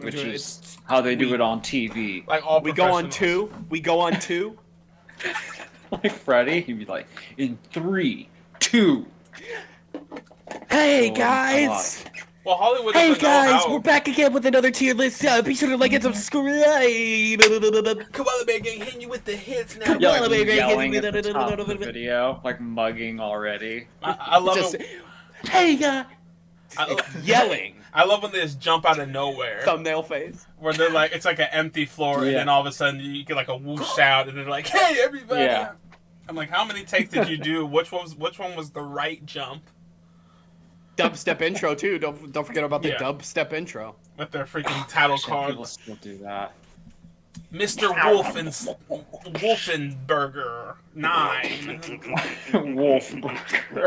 which is how they do it on TV. Like all We go on two. We go on two. Like Freddy, he'd be like, in 3, 2. Hey Oh, guys! Well, Hollywood Hey doesn't know guys, how. we're back again with another tier list. Be sure to like and subscribe. Koala Bear Gang hitting you with the hits now. Yeah, like Koala Bear yelling Gang. at the top of the video, like mugging already. I love Just, it. hey guys! Yelling. I love when they just jump out of nowhere. Thumbnail face. Where they're like, it's like an empty floor, and then all of a sudden you get like a whoosh out, and they're like, "Hey, everybody!" Yeah. I'm like, how many takes did you do? Which one was the right jump? Dubstep intro too. Don't forget about the Yeah. dubstep intro. With their freaking title People cards. still do that. Mr. Wolfenberger 9. Wolf.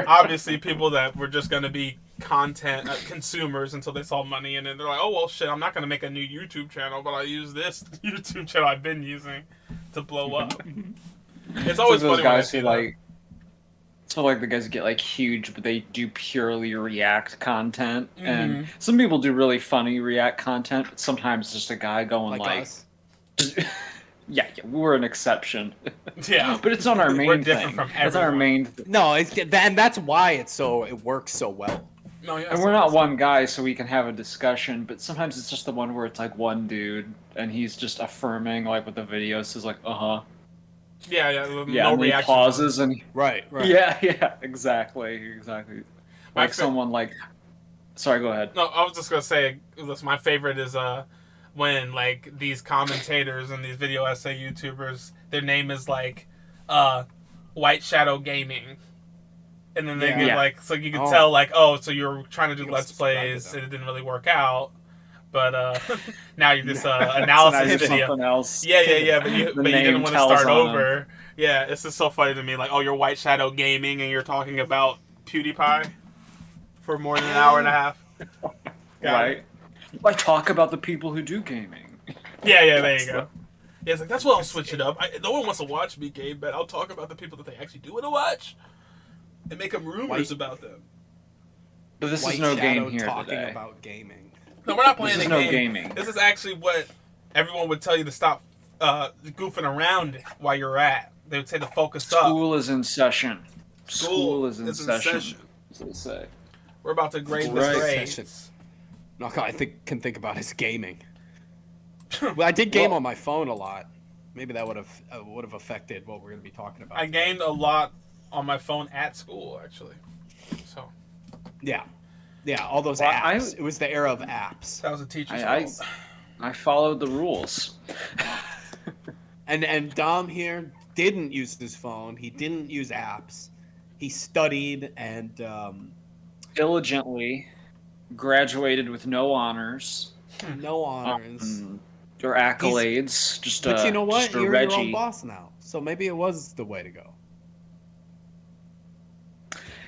Obviously, people that were just going to be content consumers until they saw money, and then they're like, oh, well, shit, I'm not going to make a new YouTube channel, but I'll use this YouTube channel I've been using to blow up. It's always those funny when I guys see who that. like. So like the guys who get like huge, but they do purely React content, and some people do really funny React content. But sometimes it's just a guy going like us. yeah, we're an exception. Yeah. But it's on our We're main different thing. from It's on our everyone. main thing. No, and that's why it works so well. No, yeah, And we're not one guy, so we can have a discussion. But sometimes it's just the one where it's like one dude, and he's just affirming like what the video says, like Yeah, yeah, no and he reaction. pauses and Right. yeah, exactly. My Like someone like. Sorry, go ahead. No, I was just gonna say, listen, my favorite is when like these commentators and these video essay YouTubers, their name is like White Shadow Gaming, and then they get Yeah. like, so you can Oh. tell like, oh, so you're trying to do You Let's subscribe to Plays them. and it didn't really work out, but now you're this So now analysis here's video. something else. Yeah, but you The didn't name want to tells start on 'em. over. Yeah, it's just so funny to me. Like, oh, you're White Shadow Gaming and you're talking about PewDiePie for more than an hour and a half. Got Right. it. I talk about the people who do gaming. Yeah, there you go. Yeah, it's like, that's what I'll switch it up. No one wants to watch me game, but I'll talk about the people that they actually do want to watch and make them rumors about them. But this White is no Shadow game here talking today. about gaming. No, we're not playing This is a no game. gaming. This is actually what everyone would tell you to stop goofing around while you're at. They would say to focus up. School is in session. School is in is in session. session. That's what they say. We're about to grade Right. the grades. Session. No, I can think about his gaming. Well, I did game on my phone a lot. Maybe that would have affected what we're going to be talking about. I gamed a lot on my phone at school, actually. So Yeah, all those Well, apps. It was the era of apps. that was a teacher's I fault. I followed the rules. And Dom here didn't use his phone. He didn't use apps. He studied and Diligently graduated with no honors no honors. or accolades. Just But you know what? Just a You're Reggie. your own boss now. So maybe it was the way to go.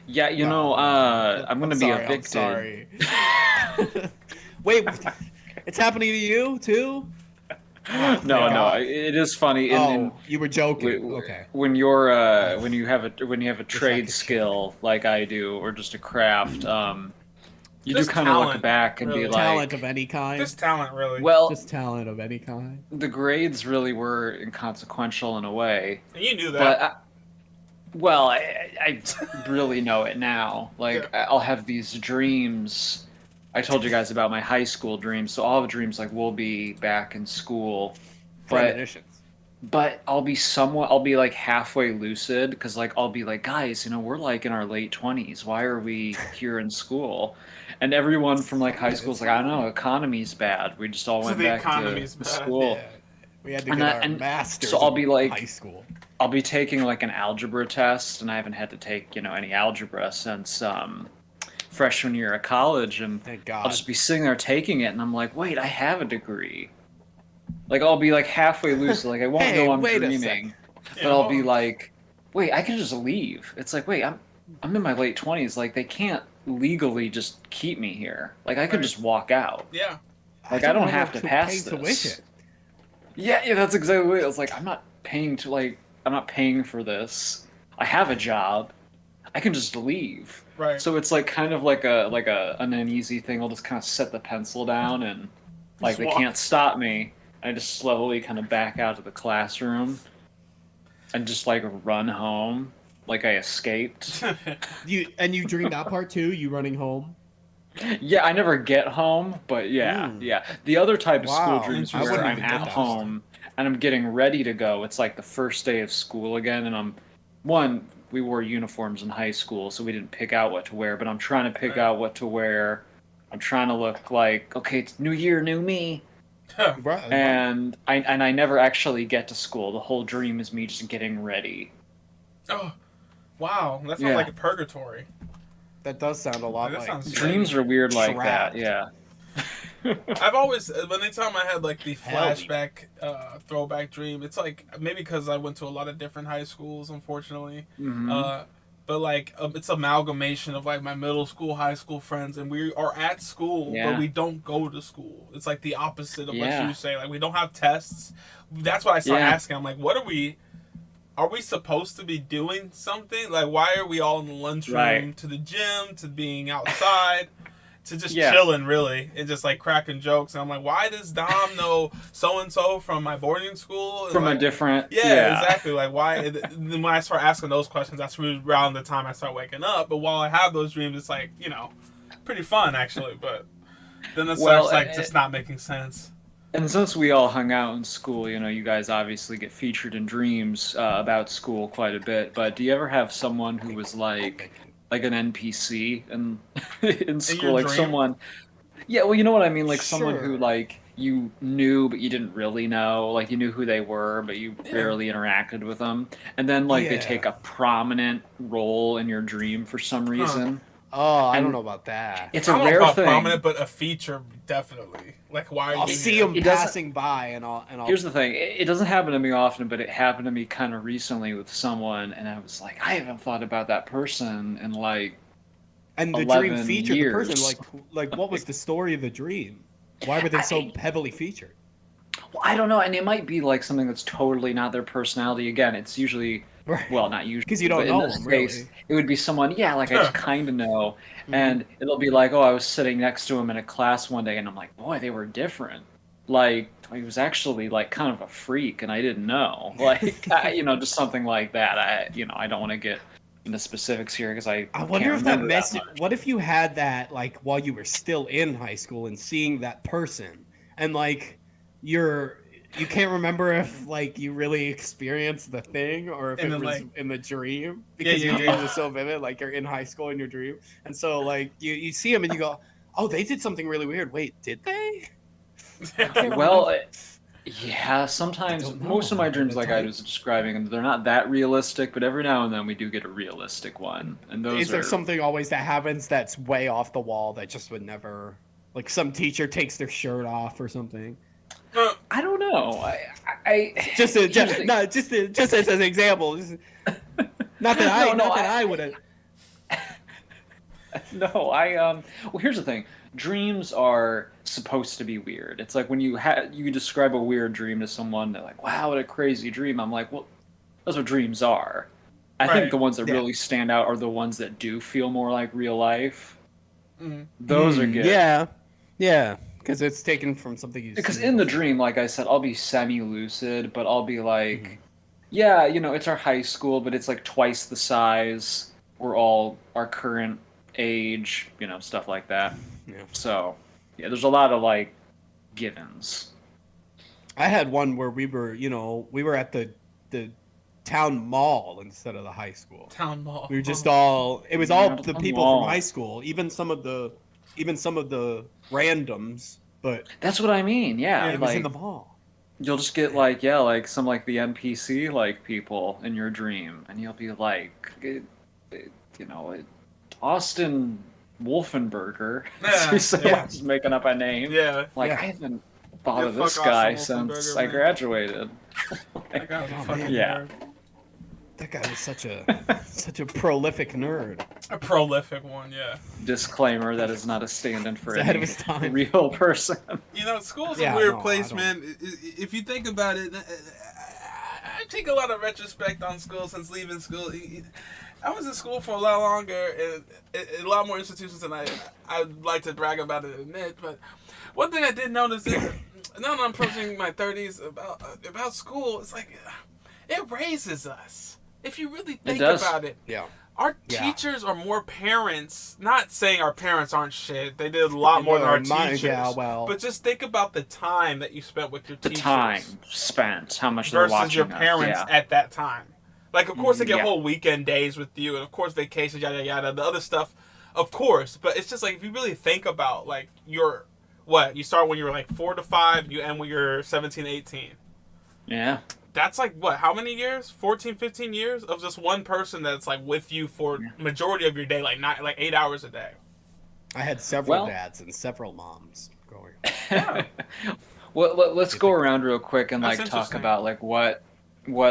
Yeah, you know, I'm gonna be sorry, evicted. I'm sorry. Wait, it's happening to you too? No, it is funny. You were joking. w- Okay. When you're when you have a trade could skill like I do, or just a craft, you Just do kind of look talent, back and really. be like, Talent of any kind. Just talent, really. well, Just talent of any kind. the grades really were inconsequential in a way, And you knew that. but I really know it now. Like I'll have these dreams. I told you guys about my high school dreams, so I'll have dreams like we'll be back in school, but Premonitions. I'll be like halfway lucid because like I'll be like, guys, we're like in our late 20s. Why are we here in school? And everyone from like high school is like, I don't know, economy's bad. We just all So went the back economy's to bad. school. Yeah. We had to And get that- our and masters. so I'll in be like- high school. I'll be taking like an algebra test, and I haven't had to take any algebra since freshman year of college, and Thank God. I'll just be sitting there taking it, and I'm like, wait, I have a degree. Like I'll be like halfway lucid, like I won't Hey, know I'm wait a dreaming, Yeah, but I'll hold be on. like, wait, I can just leave. It's like, wait, I'm in my late 20s. Like they can't legally just keep me here. Like I could Right. just walk out. Yeah. Like I don't know have to who pass pays this. tuition. Yeah, that's exactly what it was. Like I'm not paying for this. I have a job. I can just leave. Right. So it's like kind of like an uneasy thing. I'll just kind of set the pencil down and Like, they can't stop me. I just slowly kind of back out of the classroom and just, like, run home. Like I escaped. You dreamed that part too? You running home? Yeah, I never get home, but yeah. The other type of school Wow. dreams I where wouldn't I'm even get at that. home and I'm getting ready to go. It's like the first day of school again, and we wore uniforms in high school, so we didn't pick out what to wear, but I'm trying to pick out what to wear. I'm trying to look like, okay, it's new year, new me. Right. And I never actually get to school. The whole dream is me just getting ready. Oh, wow. That sounds like a purgatory. That does sound a lot That like sounds Dreams are weird like that, Trapped. yeah. I've always, anytime I had like the flashback, throwback dream, it's like maybe because I went to a lot of different high schools, unfortunately. Mm-hmm. But like it's amalgamation of like my middle school, high school friends, and we are at school, but we don't go to school. It's like the opposite of what you say. Like we don't have tests. That's what I started asking. I'm like, what are we? Are we supposed to be doing something? Like, why are we all in the lunchroom, to the gym, to being outside, to just chilling, really, and just like cracking jokes? And I'm like, why does Dom know so and so from my boarding school? And from like, a different, exactly. Like, why? Then when I start asking those questions, that's around the time I start waking up. But while I have those dreams, it's like, pretty fun actually. But then it starts like just not making sense. And since we all hung out in school, you guys obviously get featured in dreams about school quite a bit. But do you ever have someone who was like an NPC in school, like someone? Yeah, well, you know what I mean, like someone who like you knew but you didn't really know, like you knew who they were but you barely interacted with them, and then like they take a prominent role in your dream for some reason. Oh, I don't know about that. It's a rare thing. Prominent, but a feature definitely. Like, why? I'll see him passing by, and I'll. Here's the thing: it doesn't happen to me often, but it happened to me kind of recently with someone, and I was like, I haven't thought about that person in like. And the dream featured the person. Like, what was the story of the dream? Why were they so heavily featured? Well, I don't know, and it might be like something that's totally not their personality. Again, it's usually. Well, not usually. Because you don't know them, really. It would be someone, I just kind of know. And it'll be like, oh, I was sitting next to him in a class one day, and I'm like, boy, they were different. Like, he was actually, like, kind of a freak, and I didn't know. Like, just something like that. I don't want to get into specifics here, because I wonder if that messed it. What if you had that, like, while you were still in high school and seeing that person, and, like, you can't remember if like you really experienced the thing or if it was like, in the dream because your dreams are so vivid, like you're in high school in your dream, and so like you see them and you go, oh, they did something really weird. Wait, did they? Well, sometimes most of my dreams, like I was describing, they're not that realistic, but every now and then we do get a realistic one. And those is there something always that happens that's way off the wall that just would never, like some teacher takes their shirt off or something? I don't know. I just as an example. Not that I would have. No, well, here's the thing. Dreams are supposed to be weird. It's like when you describe a weird dream to someone, they're like, "Wow, what a crazy dream." I'm like, "Well, that's what dreams are." I think the ones that really stand out are the ones that do feel more like real life. Those are good. Yeah. Because it's taken from something you. Because in the dream, like I said, I'll be semi-lucid, but I'll be like, it's our high school, but it's like twice the size. We're all our current age, stuff like that. Yeah. So, there's a lot of like givens. I had one where we were at the town mall instead of the high school. Town mall. We were just all. It was all the people from high school, even some of the randoms, but that's what I mean. Yeah, it was in the mall. You'll just get like some like the NPC like people in your dream, and you'll be like, Austin Wolfenberger. Someone's making up a name. Yeah, I haven't thought of this guy since I graduated. That guy was a fucking nerd. That guy was such a prolific nerd. A prolific one, yeah. Disclaimer: that is not a stand-in for ahead of his time. Real person. School's a weird place, man. If you think about it, I take a lot of retrospect on school since leaving school. I was in school for a lot longer and a lot more institutions than I'd like to brag about it and admit. But one thing I did notice is now that I'm approaching my 30s about school, it's like it raises us. If you really think about it, Yeah. our teachers are more parents. Not saying our parents aren't shit. They did a lot more than our teachers. Yeah, well, But just think about the time that you spent with your The teachers. time spent, how much they're Versus watching your us, parents yeah. at that time. Like, of course, they get Yeah. whole weekend days with you, and of course, vacations, yada, yada, the other stuff, of course. But it's just like, if you really think about, like, you start when you're like 4 to 5, you end when you're 17, 18. Yeah. That's like, what, how many years? 14, 15 years of just one person that's, like, with you for majority of your day, like 8 hours a day. I had several dads and several moms growing up. Yeah. Well, let's go around real quick and That's like talk interesting. about like what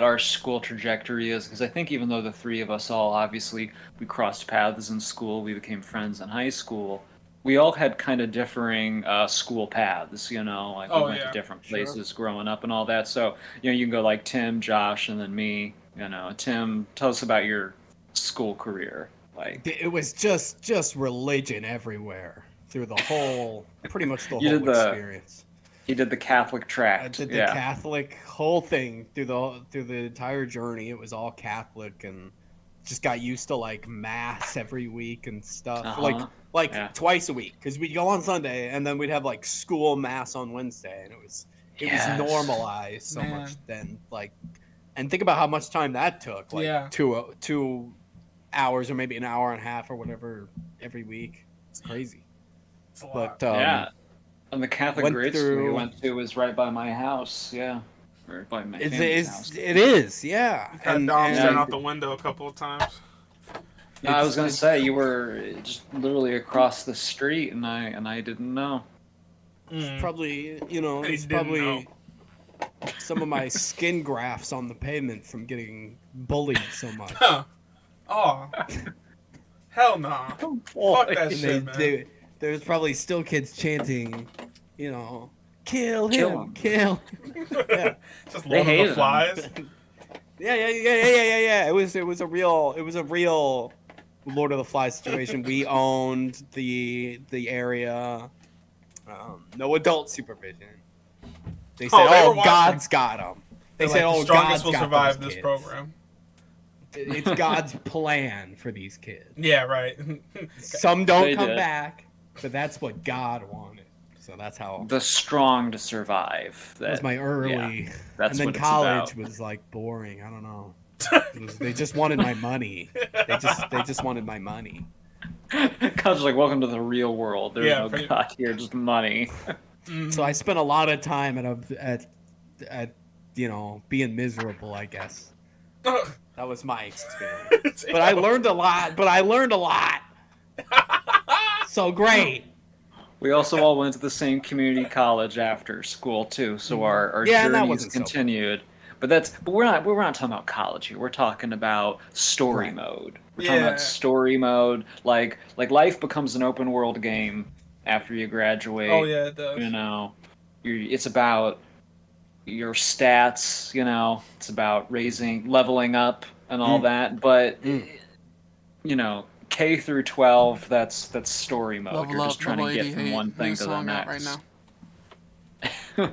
our school trajectory is, because I think even though the three of us all obviously we crossed paths in school, we became friends in high school, we all had kind of differing school paths, you know, like we went to different places growing up and all that. So, you know, you can go like Tim, Josh, and then me, you know. Tim, tell us about your school career. Like, It was just religion everywhere through the whole, pretty much the You whole did the experience. he did the Catholic tract. I did the yeah. Catholic whole thing through the entire journey. It was all Catholic, and just got used to like mass every week and stuff. Like Yeah. twice a week, because we'd go on Sunday and then we'd have like school mass on Wednesday, and it was normalized so Man. much then. Like, and think about how much time that took. Like 2 hours or maybe an hour and a half or whatever every week. It's crazy. It's a lot. But Yeah. And the Catholic went grade school we through- went to was right by my house. Yeah. Or by my family's house. it is, yeah. And Dom staring and- out the window a couple of times. No, I was gonna say you were just literally across the street, and I didn't know. Probably, I it's didn't probably know. some of my skin grafts on the pavement from getting bullied so much. Huh. Oh. Hell nah. Fuck that And shit, man. there's probably still kids chanting, kill Kill him, him." kill. Yeah. Just They Lord of hated the him. Flies. Yeah. It was a real Lord of the Flies situation. We owned the area. No adult supervision. They said, they were "Oh, watching. God's got them." They They're said, like, "Oh, the strongest God's will got survive those this kids. program. It's God's plan for these kids. Yeah, right. Some don't They come did. back, but that's what God wanted. So that's how The strong to survive. that was my early. That's and then what it's college about. was like boring. I don't know. They just wanted my money. They just wanted my money. God's like, welcome to the real world. There's no pretty- God here, just money. So I spent a lot of time at being miserable, I guess. That was my experience. But I learned a lot. So great. We also all went to the same community college after school too, so our Yeah, and that journeys wasn't so bad. continued. But we're not talking about college here. We're talking about story Right. mode. We're talking Yeah. about story mode. Like life becomes an open world game after you graduate. Oh, yeah, it does. You know, it's about your stats. You know, it's about leveling up, and all that. But you know, K through 12, that's story mode. Level You're up, just trying to level get from 88, one thing new to the song out next. right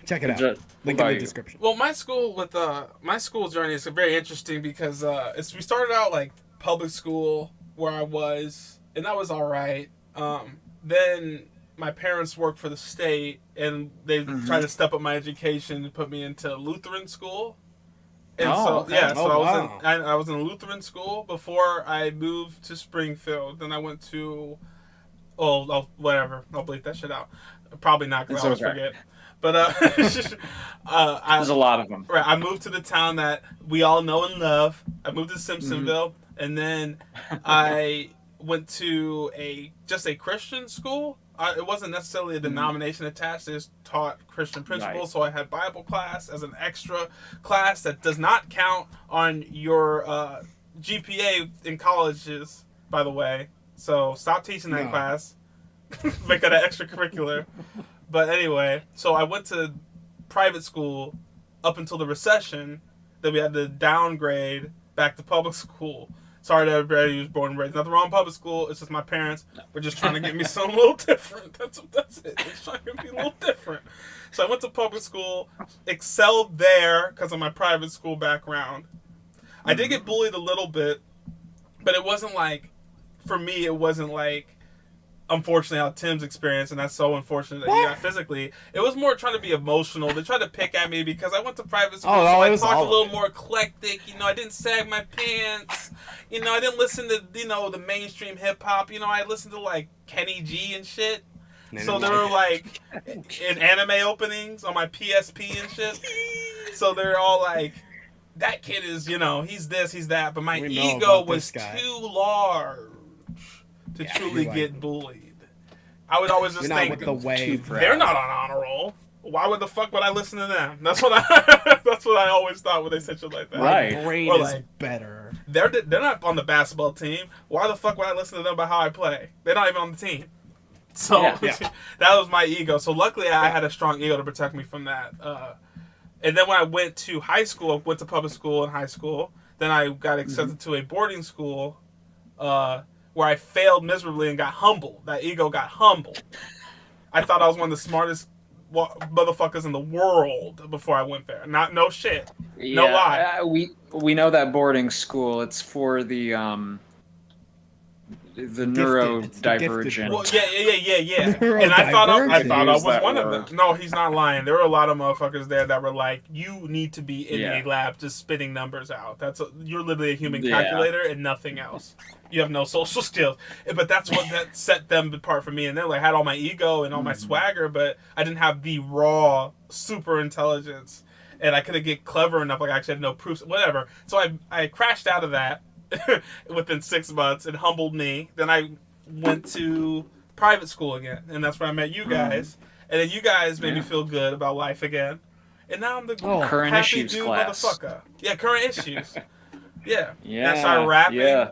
Check it out. Just- Link what in about the you? description. Well, my school journey is very interesting because we started out like public school where I was, and that was all right. Then my parents worked for the state, and they tried to step up my education and put me into Lutheran school. And Okay. I was in Lutheran school before I moved to Springfield. Then I went to whatever. I'll bleep that shit out. Probably not because I always It's okay. forget. But There's a lot of them. right, I moved to the town that we all know and love. I moved to Simpsonville, and then I went to just a Christian school. It wasn't necessarily a denomination attached. They just taught Christian principles. Right. So I had Bible class as an extra class that does not count on your GPA in colleges, by the way. So stop teaching that No. class. Make that an extracurricular. But anyway, so I went to private school up until the recession. Then we had to downgrade back to public school. Sorry to everybody who's born and raised. Nothing wrong with public school. It's just my parents were just trying to get me something a little different. That's it. They're just trying to get me a little different. So I went to public school, excelled there because of my private school background. I did get bullied a little bit, but it wasn't like, for me, it wasn't like, unfortunately, how Tim's experience, and that's so unfortunate that he got physically. It was more trying to be emotional. They tried to pick at me because I went to private school, so I talked a little more eclectic. You know, I didn't sag my pants. You know, I didn't listen to, you know, the mainstream hip hop. You know, I listened to like Kenny G and shit. So there were like in anime openings on my PSP and shit. So they're all like, that kid is, you know, he's this, he's that. But my ego was too large to truly get bullied. I would always just think, they're not on honor roll. Why would the fuck would I listen to them? That's what I always thought when they said shit like that. Right. My brain is better. They're not on the basketball team. Why the fuck would I listen to them about how I play? They're not even on the team. So that was my ego. So luckily I had a strong ego to protect me from that. And then when I went to high school, I went to public school in high school. Then I got accepted to a boarding school where I failed miserably and got humbled. That ego got humbled. I thought I was one of the smartest motherfuckers in the world before I went there. No shit. No lie. We know that boarding school. It's for the neurodivergent. Well, yeah. And I thought I was one of them. No, he's not lying. There were a lot of motherfuckers there that were like, you need to be in a lab just spitting numbers out. You're literally a human calculator and nothing else. You have no social skills. But that's what that set them apart from me. And then like, I had all my ego and all my swagger, but I didn't have the raw super intelligence. And I couldn't get clever enough. Like I actually had no proofs, whatever. So I crashed out of that within 6 months. It humbled me. Then I went to private school again. And that's where I met you guys. And then you guys made me feel good about life again. And now I'm the current happy issues dude class. motherfucker. Yeah, current issues. Yeah. Yeah. And I started rapping. Yeah.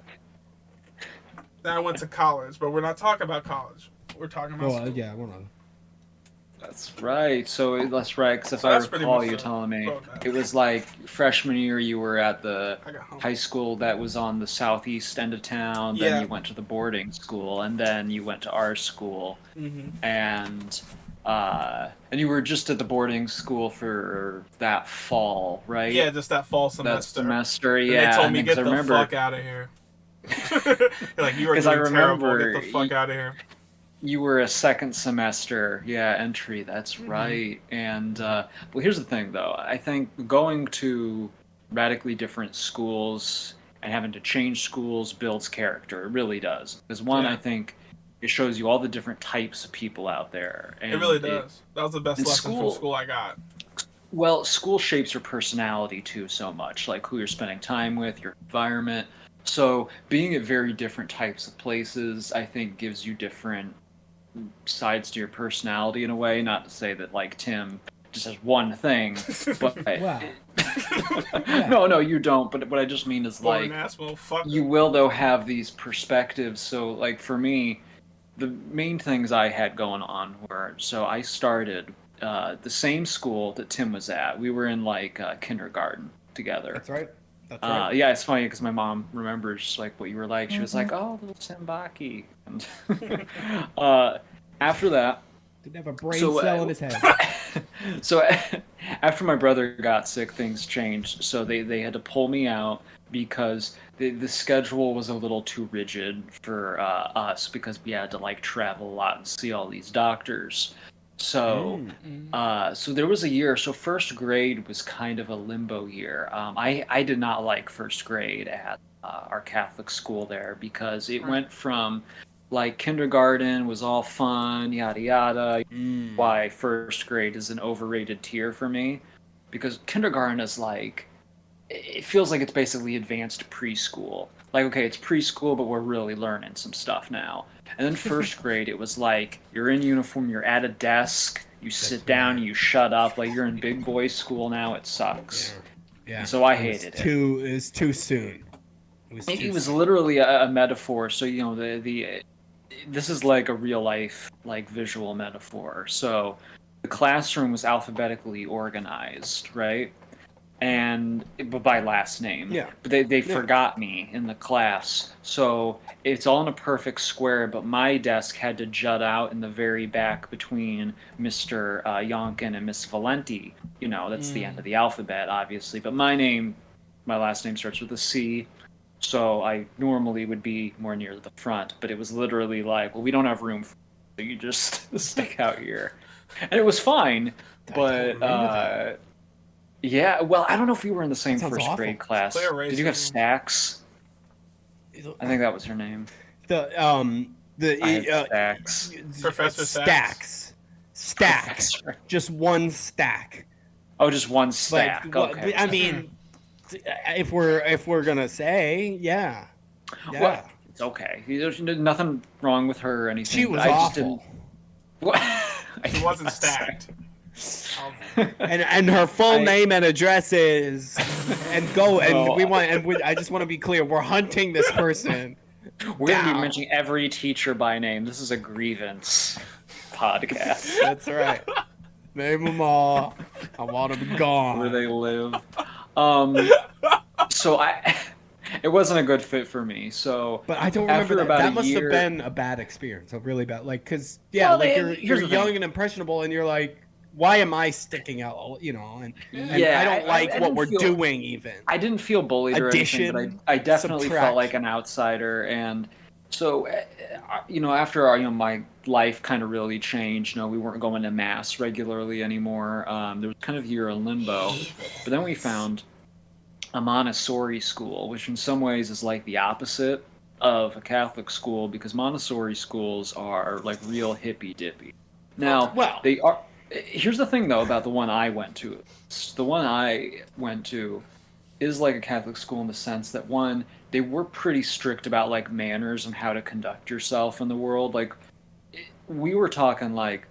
Then I went to college, but we're not talking about college. We're talking about school. Yeah, we're not. That's right. So that's right. Because if I recall you telling me, it was like freshman year you were at the high school that was on the southeast end of town. Then you went to the boarding school, and then you went to our school, and you were just at the boarding school for that fall, right? Yeah, just that fall semester. That semester, and yeah. they told me, get the fuck out of here. Like, you are doing terrible. Get the fuck out of here. You were a second semester, entry. That's right. And well, here's the thing, though. I think going to radically different schools and having to change schools builds character. It really does. Because one, I think it shows you all the different types of people out there. And it really does. That was the best lesson from school I got. Well, school shapes your personality too so much, like who you're spending time with, your environment. So being at very different types of places, I think, gives you different sides to your personality in a way. Not to say that like Tim just has one thing, but no, you don't. But what I just mean is like you will though have these perspectives. So like for me, the main things I had going on were, so I started the same school that Tim was at. We were in like kindergarten together. That's right. Yeah, it's funny because my mom remembers like what you were like. She was like, "Oh, little Simbaki." And after that, didn't have a brain cell in his head. So after my brother got sick, things changed. So they had to pull me out because the schedule was a little too rigid for us because we had to like travel a lot and see all these doctors. So, so there was a year. So first grade was kind of a limbo year. I did not like first grade at our Catholic school there because it went from like kindergarten was all fun, yada yada. Why first grade is an overrated tier for me, because kindergarten is like, it feels like it's basically advanced preschool. Like, okay, it's preschool, but we're really learning some stuff now. And then first grade, it was like, you're in uniform, you're at a desk, you sit down, you shut up. Like, you're in big boy school now, it sucks. Yeah. So I hated it. It was too soon. It was literally a metaphor. So, you know, this is like a real life, like visual metaphor. So the classroom was alphabetically organized, right? but by last name. Yeah. But they forgot me in the class. So it's all in a perfect square, but my desk had to jut out in the very back between Mr. Yonkin and Miss Valenti. That's the end of the alphabet, obviously. But my last name starts with a C. So I normally would be more near the front, but it was literally like, well, we don't have room for you, so you just stick out here. And it was fine, but yeah, well, I don't know if we were in the same sounds first awful. grade class. Clear Did you have racism. Stacks? I think that was her name. I had Stacks. Professor Stacks. Just one stack. Oh, just one stack. Okay. I mean, if we're gonna say, yeah. Well, it's okay. There's nothing wrong with her or anything. She was but I just awful. didn't... She wasn't stacked. and her full name and address is I just want to be clear, we're hunting this person. We're gonna be mentioning every teacher by name. This is a grievance podcast. That's right. Name them all. I want them gone. Where they live. So it wasn't a good fit for me. So, but I don't remember that. about That a must year- have been a bad experience, a really bad. Like, cause Well, you're here's the young thing. and impressionable, and you're like, why am I sticking out? And Yeah, I don't like I what didn't we're feel- doing even. I didn't feel bullied or anything, but I definitely felt like an outsider. And so, after my life kind of really changed, we weren't going to mass regularly anymore. There was kind of a year in limbo. But then we found a Montessori school, which in some ways is like the opposite of a Catholic school, because Montessori schools are like real hippy dippy. Now, Well- they are. Here's the thing, though, about the one I went to. The one I went to is like a Catholic school in the sense that, one, they were pretty strict about like manners and how to conduct yourself in the world. Like, we were talking like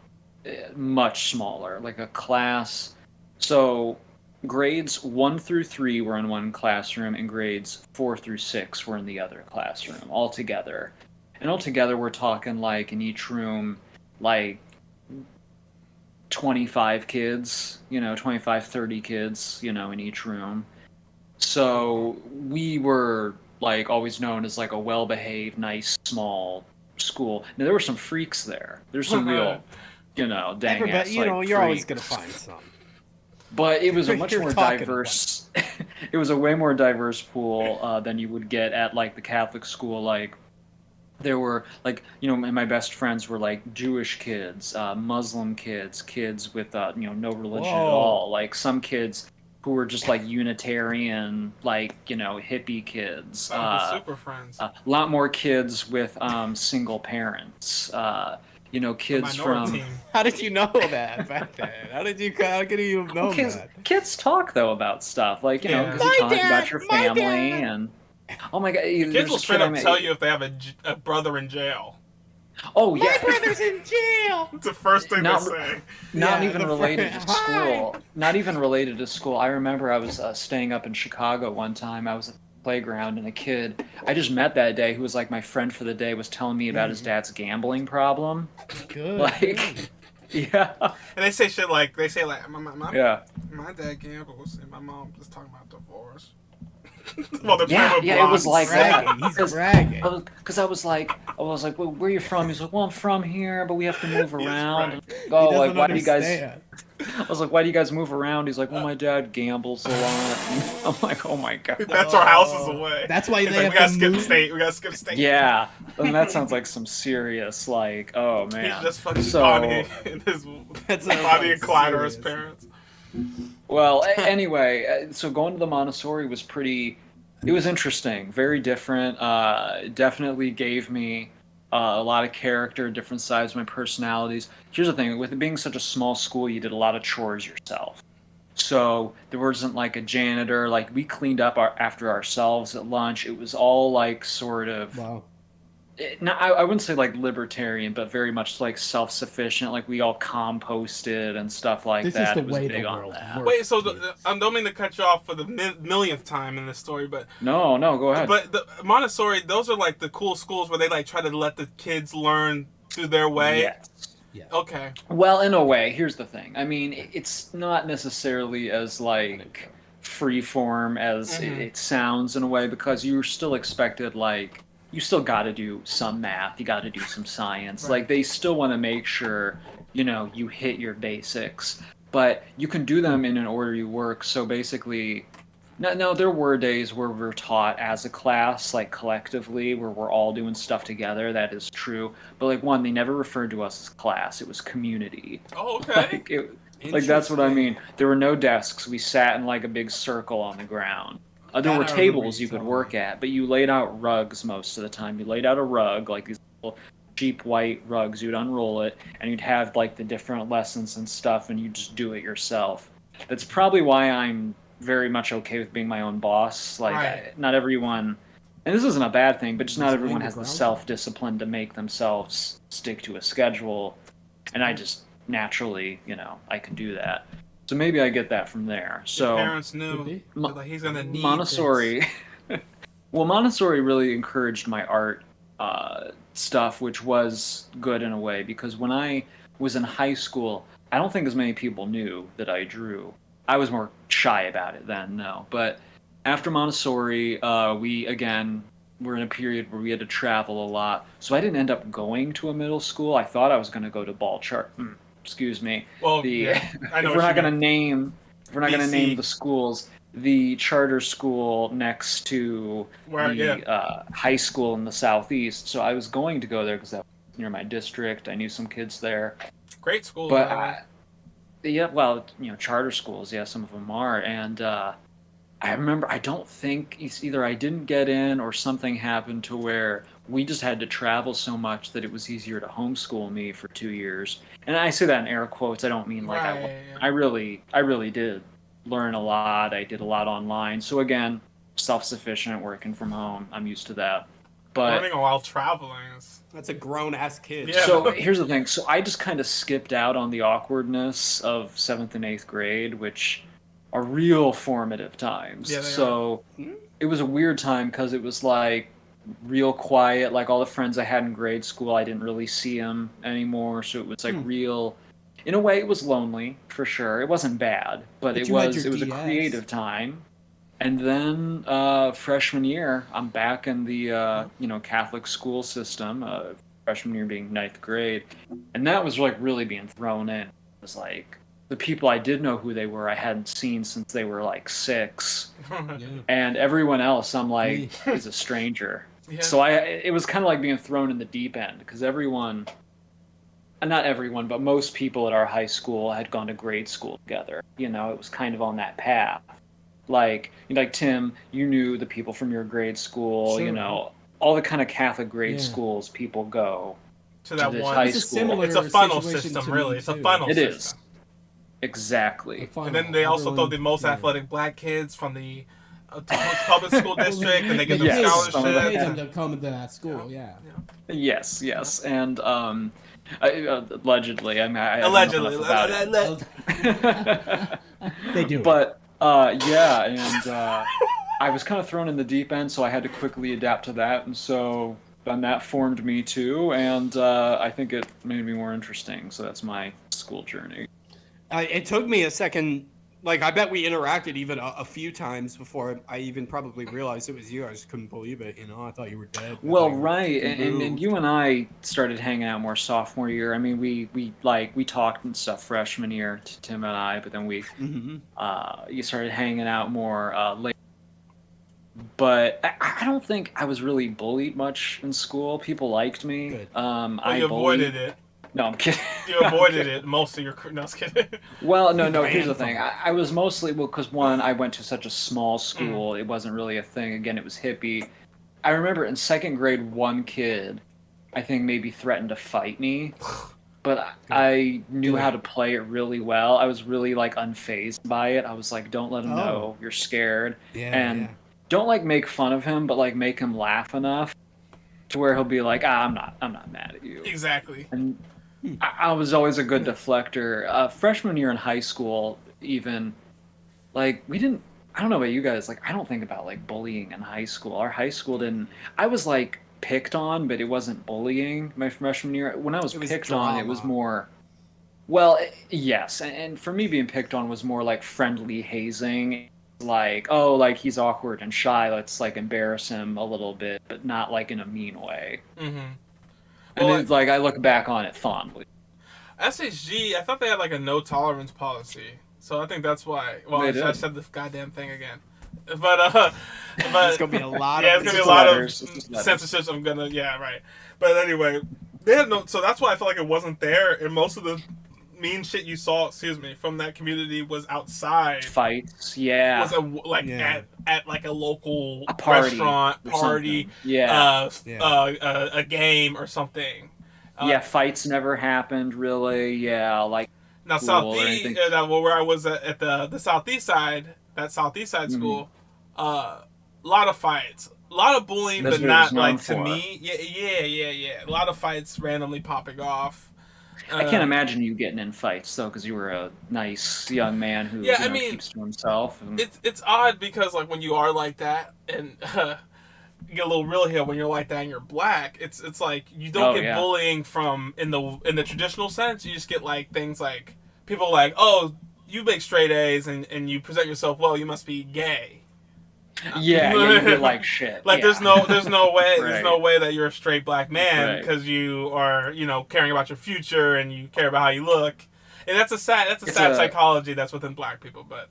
much smaller, like a class. So grades 1 through 3 were in one classroom, and grades 4 through 6 were in the other classroom altogether. And altogether, we're talking like in each room, like 25 kids, 25, 30 kids, in each room. So we were like always known as like a well-behaved, nice, small school. Now there were some freaks there. There's some real, dang ass, you're always freaks. gonna find some. But it was a much You're more talking diverse. It was a way more diverse pool than you would get at like the Catholic school. Like there were like my best friends were like Jewish kids, Muslim kids, kids with no religion at all. Like some kids who were just like Unitarian, like hippie kids. Super friends. A lot more kids with single parents. Kids from. Team. How did you know that back then? How could you have known that? Kids talk though about stuff like Yeah. because you talk about your family and oh my god, Kids will straight up tell you if they have a brother in jail. Oh yeah, My brother's in jail. It's the first thing they say. Not Yeah, even the related to friend- school. Not even related to school. I remember I was staying up in Chicago one time. I was at the playground, and a kid I just met that day, who was like my friend for the day, was telling me about his dad's gambling problem. Good. Like, yeah, And they say shit like, my dad gambles, and my mom was talking about divorce. Well, they're Yeah, playing with it was blocks. like that. bragging. He's bragging. Because I was like, well, where are you from? He's like, well, I'm from here, but we have to move around. right. Oh, He like, doesn't why do you guys? understand. I was like, why do you guys move around? He's like, well, my dad gambles a lot. I'm like, oh my god. That's our houses away. That's why It's they like, have we to gotta skip move. state. We gotta skip state. Yeah, and that sounds like some serious, like, oh man. He's just fucking So- Bonnie and his That's Bonnie and Clyde are his serious. parents. Well, anyway, so going to the Montessori was it was interesting, very different. Definitely gave me a lot of character, different sides of my personalities. Here's the thing, with it being such a small school, you did a lot of chores yourself. So there wasn't like a janitor, like we cleaned up after ourselves at lunch. It was all like sort of, Wow. I wouldn't say like libertarian, but very much like self-sufficient. Like we all composted and stuff like This that. is the It was way big the on world that. works. Wait, so I don't mean to cut you off for the millionth time in this story, but No, go ahead. but the Montessori, those are like the cool schools where they like try to let the kids learn through their way. Yes. Okay. Well, in a way, here's the thing. I mean, it's not necessarily as like free form as it sounds in a way, because you're still expected, like, you still got to do some math, you got to do some science. Right. Like, they still want to make sure, you know, you hit your basics, but you can do them in an order you work. So basically, no, there were days where we're taught as a class, like collectively, where we're all doing stuff together. That is true. But like, one, they never referred to us as class. It was community. Oh, okay. Like that's what I mean. There were no desks. We sat in like a big circle on the ground. There That were I remember tables you you could telling work me. at, but you laid out rugs most of the time. You laid out a rug, like these little cheap white rugs. You'd unroll it, and you'd have like the different lessons and stuff, and you just do it yourself. That's probably why I'm very much okay with being my own boss. Like, Right. not everyone, and this isn't a bad thing, but just not Just everyone laying the has the groundwork. self-discipline to make themselves stick to a schedule, and I just naturally, you know, I can do that. So maybe I get that from there. Your So parents Could knew be. that, like, he's gonna need Montessori, well, Montessori really encouraged my art stuff, which was good in a way, because when I was in high school, I don't think as many people knew that I drew. I was more shy about it then, no. But after Montessori, we again were in a period where we had to travel a lot, so I didn't end up going to a middle school. I thought I was going to go to excuse me. Well, The yeah, I know if what we're not you going to mean. name if we're not going to name BC. the schools, the charter school next to Where, the high school in the southeast. So I was going to go there because that was near my district. I knew some kids there, Great school, but by the way. yeah, well, you know, charter schools, yeah, some of them are, and I remember, I don't think it's either I didn't get in or something happened to where we just had to travel so much that it was easier to homeschool me for 2 years. And I say that in air quotes. I don't mean like Right. I really did learn a lot. I did a lot online. So again, self-sufficient, working from home. I'm used to that. But Learning while traveling is. That's a grown ass kid. Yeah. so here's the thing. So I just kind of skipped out on the awkwardness of 7th and 8th grade, which are real formative times. Yeah, they So it was a weird time because it was like real quiet. Like all the friends I had in grade school, I didn't really see them anymore. So it was like real. In a way, it was lonely for sure. It wasn't bad, but But it you had was your a DS. creative time. And then freshman year, I'm back in the Catholic school system. Freshman year being 9th grade, and that was like really being thrown in. It was like the people I did know who they were, I hadn't seen since they were like 6, Yeah. and everyone else I'm Me. like is a stranger. Yeah. So it was kind of like being thrown in the deep end because everyone, not everyone, but most people at our high school had gone to grade school together. You know, it was kind of on that path. Like Tim, you knew the people from your grade school. Sure. You know, all the kind of Catholic grade Yeah. schools people go to that this one. high It's a school. similar It's a funnel situation system, to really. me, It's a too. funnel It is. system. Exactly. And then they also throw the most athletic black kids from the public school district, and they give them Yes. Pay scholarships. them to come into that school. Yeah. Yes, and allegedly. I mean, I don't know Allegedly. enough about it. They do. But yeah, and I was kind of thrown in the deep end, so I had to quickly adapt to that, and so then that formed me too, and I think it made me more interesting. So that's my school journey. It took me a second. Like, I bet we interacted even a few times before I even probably realized it was you. I just couldn't believe it. You know, I thought you were dead. I Well, thought you were right, and moved. you and I started hanging out more sophomore year. I mean, we talked and stuff freshman year, Tim and I, but then Mhm. you started hanging out more later. But I don't think I was really bullied much in school. People liked me. Good. Well, I you bullied. avoided it. No, I'm kidding. You avoided it most of your career. No, I was kidding. Well, no. ran Here's the from thing. it. I was mostly because one, I went to such a small school. It wasn't really a thing. Again, it was hippie. I remember in 2nd grade, one kid, I think maybe threatened to fight me, but I knew how to play it really well. I was really like unfazed by it. I was like, don't let him know you're scared, Yeah. and yeah. don't like make fun of him, but like make him laugh enough to where he'll be like, I'm not mad at you. Exactly. And I was always a good deflector. Freshman year in high school, even, like, we didn't, I don't know about you guys, like, I don't think about, like, bullying in high school. Our high school didn't, I was, like, picked on, but it wasn't bullying my freshman year. When I was It was picked on, it was drama. more, well, yes, and for me being picked on was more like friendly hazing. like, oh, like he's awkward and shy, let's like embarrass him a little bit, but not like in a mean way. Mm-hmm. And Well, it's like I look back on it fondly. SHG, I thought they had like a no tolerance policy, so I think that's why. Well, They I did. said this goddamn thing again, but There's gonna be a lot yeah, of it's gonna be a just lot letters. of It's just letters. censorship. I'm gonna, yeah, right. But anyway, they had no. So that's why I feel like it wasn't there, and most of the mean shit you saw, excuse me, from that community was outside. Fights, yeah. Was at like a local A party restaurant or party, something. Yeah. a game or something. Yeah, fights never happened really. Yeah, like Now school or Southeast, anything. where I was at the Southeast side, that Southeast side Mhm. school, a lot of fights, a lot of bullying, That's but what it was not like known to for. me. Yeah. A lot of fights randomly popping off. I can't imagine you getting in fights though, because you were a nice young man who Yeah, I mean, keeps to himself. And, It's odd because like when you are like that and you get a little real here when you're like that and you're black. It's like you don't get bullying from in the traditional sense. You just get like things like people like, oh, you make straight A's and you present yourself well, you must be gay. yeah, you get like shit. Like yeah. there's no way Right. there's no way that you're a straight black man Right. because you are caring about your future and you care about how you look, and that's a sad psychology that's within black people, but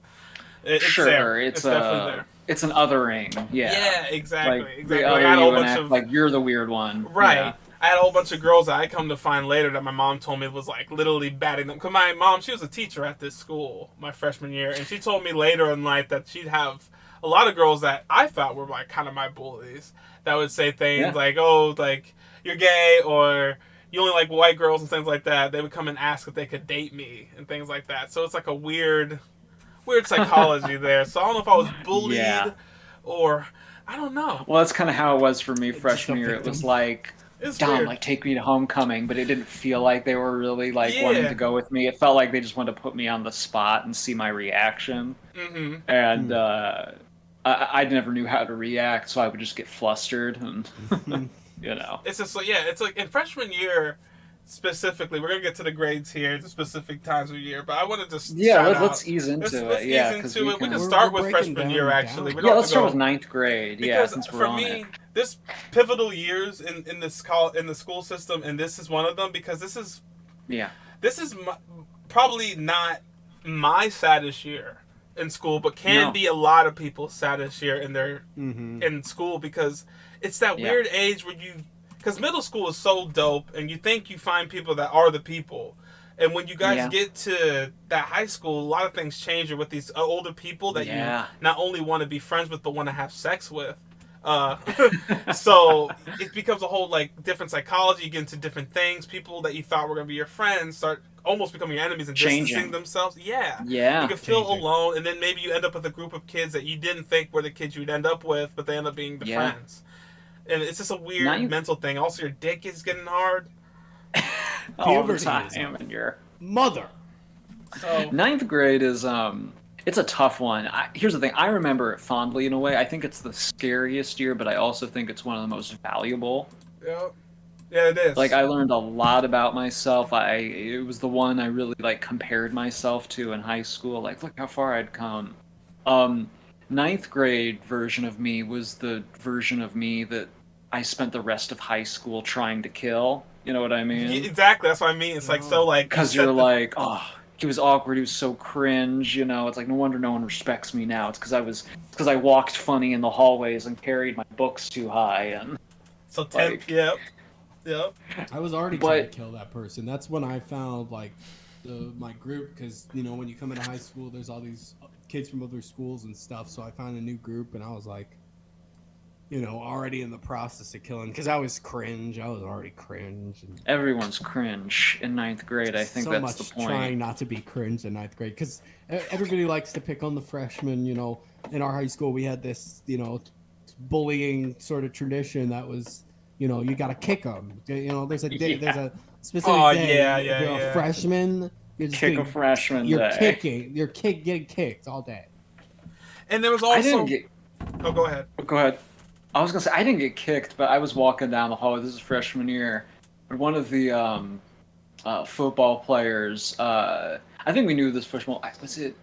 it's sure, there. it's definitely there. It's an othering. Yeah. Yeah, exactly. Like, Exactly. they Like, other I had a you whole and bunch act of like you're the weird one. right. Yeah. I had a whole bunch of girls that I come to find later that my mom told me was like literally batting them. Cause my mom, she was a teacher at this school my freshman year, and she told me later in life that she'd have a lot of girls that I thought were like kind of my bullies that would say things like, "Oh, like you're gay," or "You only like white girls," and things like that. They would come and ask if they could date me and things like that. So it's like a weird psychology there. So I don't know if I was bullied or I don't know. Well, that's kind of how it was for me freshman year. It was like, It's Dom, weird. like take me to homecoming, but it didn't feel like they were really like wanting to go with me. It felt like they just wanted to put me on the spot and see my reaction. Mm-hmm. And I never knew how to react, so I would just get flustered and It's just like it's like in freshman year specifically. We're gonna get to the grades here, the specific times of year, but I wanted to let's ease into let's it. ease into it. We can start with freshman year actually. We don't Yeah, have let's to start go- with ninth grade. Because Since we're for on me, it. this pivotal years in this in the school system, and this is one of them because this is probably not my saddest year in school, but can be a lot of people's saddest year in their in school because it's that weird age where because middle school is so dope and you think you find people that are the people. And when you guys get to that high school, a lot of things change with these older people that you not only want to be friends with, but want to have sex with. So it becomes a whole like different psychology. You get into different things. People that you thought were going to be your friends start almost becoming your enemies and distancing themselves. Yeah. You can feel alone, and then maybe you end up with a group of kids that you didn't think were the kids you'd end up with, but they end up being the friends. And it's just a weird mental thing. Also, your dick is getting hard. All the time, and your mother. So ninth grade is it's a tough one. Here's the thing: I remember it fondly in a way. I think it's the scariest year, but I also think it's one of the most valuable. Yeah, it is. Like I learned a lot about myself. It was the one I really like compared myself to in high school. Like, look how far I'd come. Ninth grade version of me was the version of me that I spent the rest of high school trying to kill. You know what I mean? Yeah, exactly. That's what I mean. It's like so like because you're like, oh, he was awkward. He was so cringe. It's like no wonder no one respects me now. It's because I walked funny in the hallways and carried my books too high and. So yep. I was already trying to kill that person. That's when I found like my group because when you come into high school, there's all these kids from other schools and stuff. So I found a new group and I was like. Already in the process of killing because I was cringe. I was already cringe. And everyone's cringe in ninth grade. I think that's the point. Trying not to be cringe in ninth grade because everybody likes to pick on the freshmen. In our high school we had this bullying sort of tradition that was you got to kick them. There's a day, there's a specific day. If you're a freshman, you're just kick a freshman. You're kicking. You're getting kicked all day. And there was also. Oh, go ahead. Go ahead. I was gonna say I didn't get kicked, but I was walking down the hallway. This is freshman year, and one of the football players. I think we knew this freshman. Was it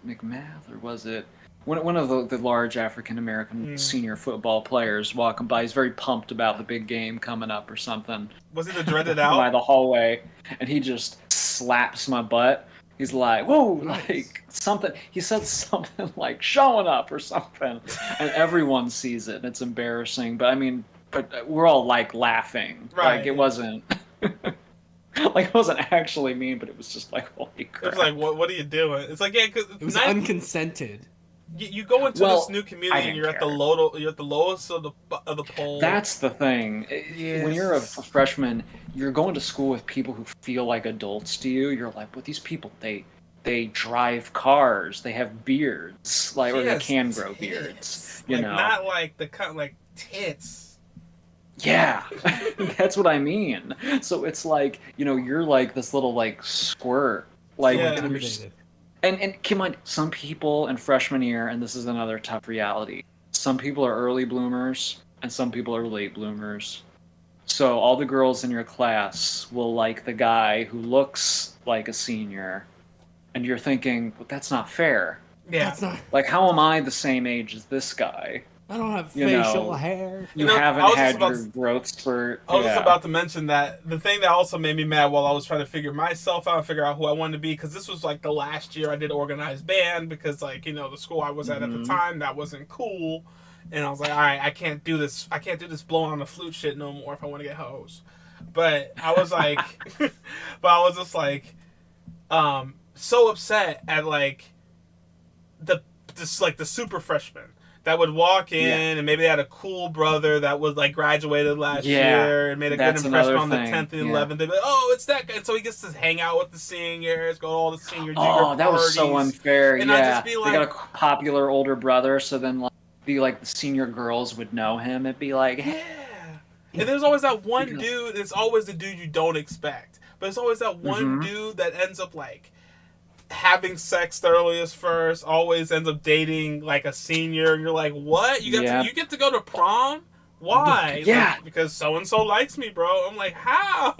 McMath or was it? one of the large African American senior football players walking by. He's very pumped about the big game coming up or something. Was it the dreaded By out? the hallway, and he just slaps my butt. He's like, "Whoa!" Like something. He said something like "showing up" or something, and everyone sees it. And it's embarrassing, but I mean, but we're all like laughing. Right. Like it wasn't. Like it wasn't actually mean, but it was just like, holy crap. It's like, what are you doing? It's like, yeah, 'cause It was unconsented. you go into this new community and you're at the lowest of the pole. That's the thing. Yes. When you're a freshman, you're going to school with people who feel like adults to you. You're like, well, these people, they drive cars, they have beards, like, or they can grow beards. You like, know, not like the kind like tits. yeah, that's what I mean. So it's like, you know, you're like this little like squirt, like, Yeah. and you're just. And keep in mind, some people in freshman year, and this is another tough reality, some people are early bloomers, and some people are late bloomers. So all the girls in your class will like the guy who looks like a senior, and you're thinking, well, that's not fair. Yeah. That's not. Like, how am I the same age as this guy? I don't have You facial know, hair. You know, I haven't was just had about your growth spurt. I was just about to mention that the thing that also made me mad while I was trying to figure myself out and figure out who I wanted to be, because this was like the last year I did organized band, because like, you know, the school I was at the time, that wasn't cool, and I was like, all right, I can't do this blowing on the flute shit no more if I want to get hoes. But I was like, but I was just like, so upset at like the super freshmen that would walk in and maybe they had a cool brother that was like graduated last year and made a good impression on the 10th and 11th. They'd be like, oh, it's that guy. And so he gets to hang out with the seniors, go to all the senior junior parties. That was so unfair. And yeah, I'd just be like, they got a popular older brother, so then like the senior girls would know him. It'd be like, yeah. And there's always that one dude. It's always the dude you don't expect, but it's always that one dude that ends up like having sex thoroughly as first, always ends up dating like a senior, and you're like, what? You get to go to prom? Why? Yeah. Like, because so and so likes me, bro. I'm like, how?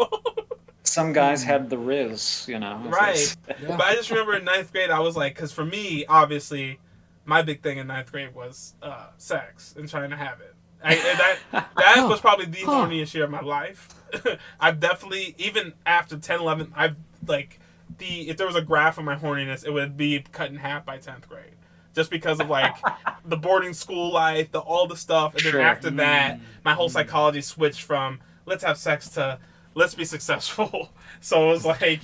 some guys had the riz, you know. Right. But I just remember in 9th grade, I was like, because for me, obviously, my big thing in 9th grade was sex and trying to have it. That was probably the horniest year of my life. I've definitely, even after 10, 11, I've like, if there was a graph of my horniness, it would be cut in half by 10th grade. Just because of like the boarding school life, all the stuff, and then after that, my whole psychology switched from let's have sex to let's be successful. So it was like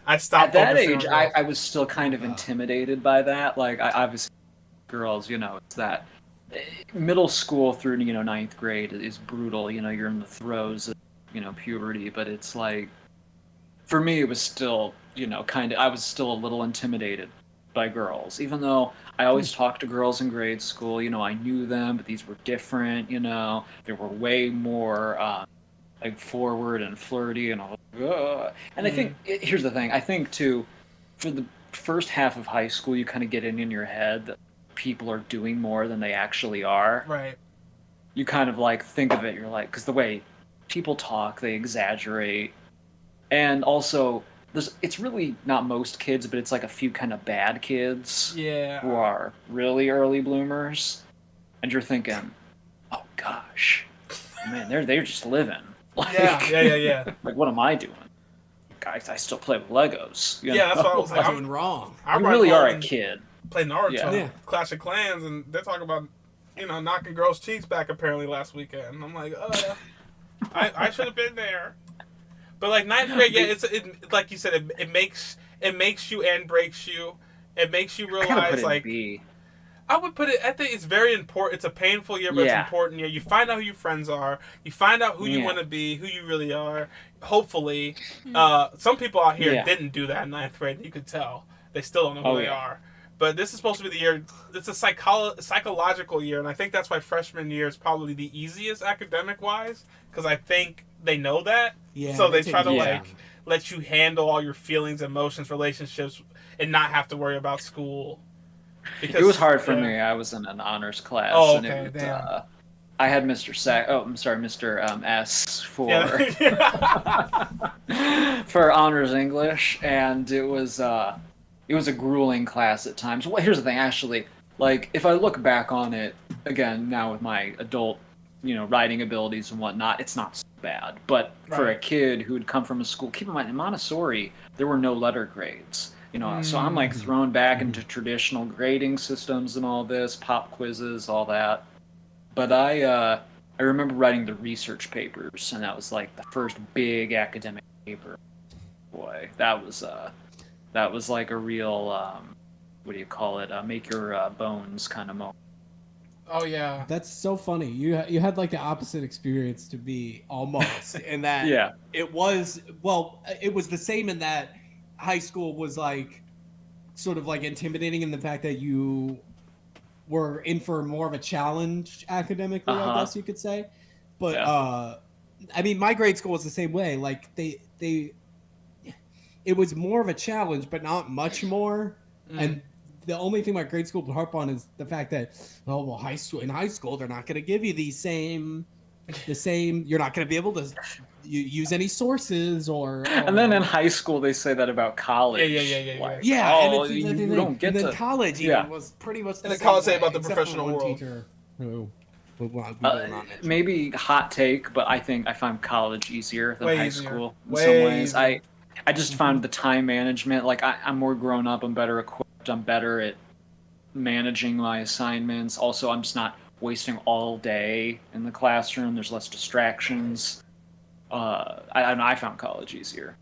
I stopped. At that age, I was still kind of intimidated by that. Like I obviously, girls, you know, it's that middle school through 9th grade is brutal. You know, you're in the throes of puberty, but it's like for me, it was still I was still a little intimidated by girls, even though I always talked to girls in grade school. I knew them, but these were different. They were way more like forward and flirty and all. And I think here's the thing. I think too, for the first half of high school, you kind of get in your head that people are doing more than they actually are. Right. You kind of like think of it. You're like, because the way people talk, they exaggerate, and also it's really not most kids, but it's like a few kind of bad kids who are really early bloomers, and you're thinking, oh gosh, man, they're just living. Like, yeah. Like, what am I doing? Guys, I still play with Legos. That's what I was like. I'm doing wrong. You really are a kid. Play Naruto, Clash of Clans, and they're talking about knocking girls' cheeks back apparently last weekend. I'm like, I should have been there. But like 9th grade, it like you said, it makes you and breaks you. It makes you realize like I would put it. I think it's very important. It's a painful year, but it's important year. You find out who your friends are. You find out who you want to be, who you really are. Hopefully, some people out here didn't do that in 9th grade. You could tell they still don't know who they are. But this is supposed to be the year. It's a psychological year, and I think that's why freshman year is probably the easiest academic wise, because I think they know that. Yeah. So they try to like let you handle all your feelings, emotions, relationships, and not have to worry about school. Because, it was hard for me. I was in an honors class. Oh, and okay, damn. I had Mr. Mr. S for for honors English, and it was a grueling class at times. Well, here's the thing, actually, Like, if I look back on it, again, now with my adult, writing abilities and whatnot, it's not so bad. But for a Right. kid who had come from a school, keep in mind, in Montessori, there were no letter grades. So I'm like thrown back into traditional grading systems and all this, pop quizzes, all that. But I remember writing the research papers, and that was like the first big academic paper. Boy, that was like a real what do you call it? Make your bones kind of moment. Oh yeah. That's so funny. You had like the opposite experience to me almost, in that Yeah. it was the same in that high school was like sort of like intimidating in the fact that you were in for more of a challenge academically, I guess you could say. But Yeah. I mean, my grade school was the same way. Like it was more of a challenge, but not much more. And the only thing my grade school would harp on is the fact that, in high school they're not going to give you the same. You're not going to be able to use any sources or. And then in high school they say that about college. Yeah. Like, Yeah, oh, and it's the you thing. don't get and then to. college even was pretty much. And the then college same say about way, the except for professional one world. teacher who we will not mention. Maybe hot take, but I think I find college easier than Way high easier. school in Way some ways. easier. I just found the time management. Like I'm more grown up. I'm better equipped. I'm better at managing my assignments. Also, I'm just not wasting all day in the classroom. There's less distractions. I found college easier.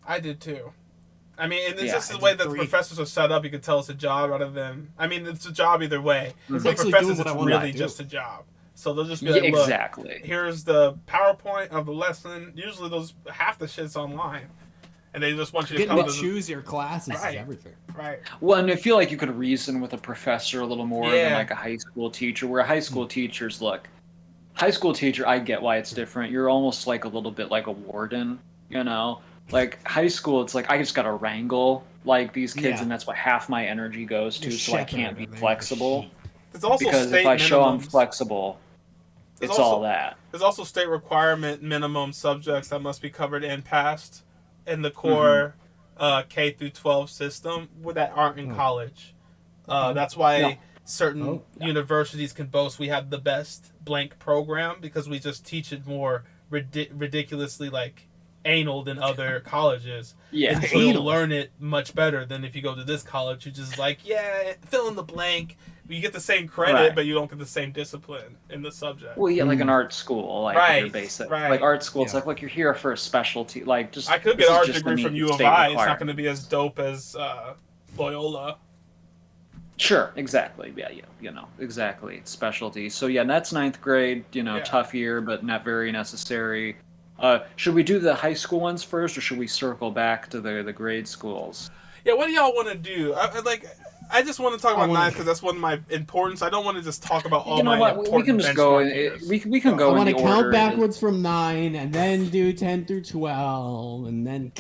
I did too. I mean, and it's Yeah, just the I way did that the 3. professors are set up. You can tell it's a job rather than. I mean, it's a job either way. It's For actually professors, doing what it's I wanted to really do. just a job. So they'll just be Yeah, like, look, exactly. here's the PowerPoint of the lesson. Usually, half the shit's online, and they just want you to Getting come to to choose your classes Right. is everything. right. Well, and I feel like you could reason with a professor a little more than Yeah. like a high school teacher, where high school teachers look. High school teacher, I get why it's different. You're almost like a little bit like a warden, Like high school, it's like I just gotta wrangle like these kids, Yeah. and that's what half my energy goes to. You're So I can't be shepherd, man. flexible There's also because state if I show I'm minimums. flexible, There's it's also- all that. There's also state requirement minimum subjects that must be covered and passed in the core K through 12 system that aren't in college. That's why No. certain universities can boast we have the best blank program because we just teach it more ridiculously like anal than other colleges. Yeah. So you'll learn it much better than if you go to this college, you just like, fill in the blank. You get the same credit, Right. but you don't get the same discipline in the subject. Well, yeah, like an art school, like Right, your basic, right. like art school. It's Yeah. like, look, you're here for a specialty. Like, just I could this get is art just degree the from U of state I. It's not requirement. going to be as dope as Loyola. Sure, exactly. Yeah, exactly. It's specialty. So yeah, that's ninth grade. Yeah. Tough year, but not very necessary. Should we do the high school ones first, or should we circle back to the grade schools? Yeah, what do y'all want to do? I just want to talk about ninth because that's one of my importance. I don't want to just talk about all You know my what? important We can just go. benchmark years. We can go I in want the to count order. backwards from 9 and then do 10 through 12 and then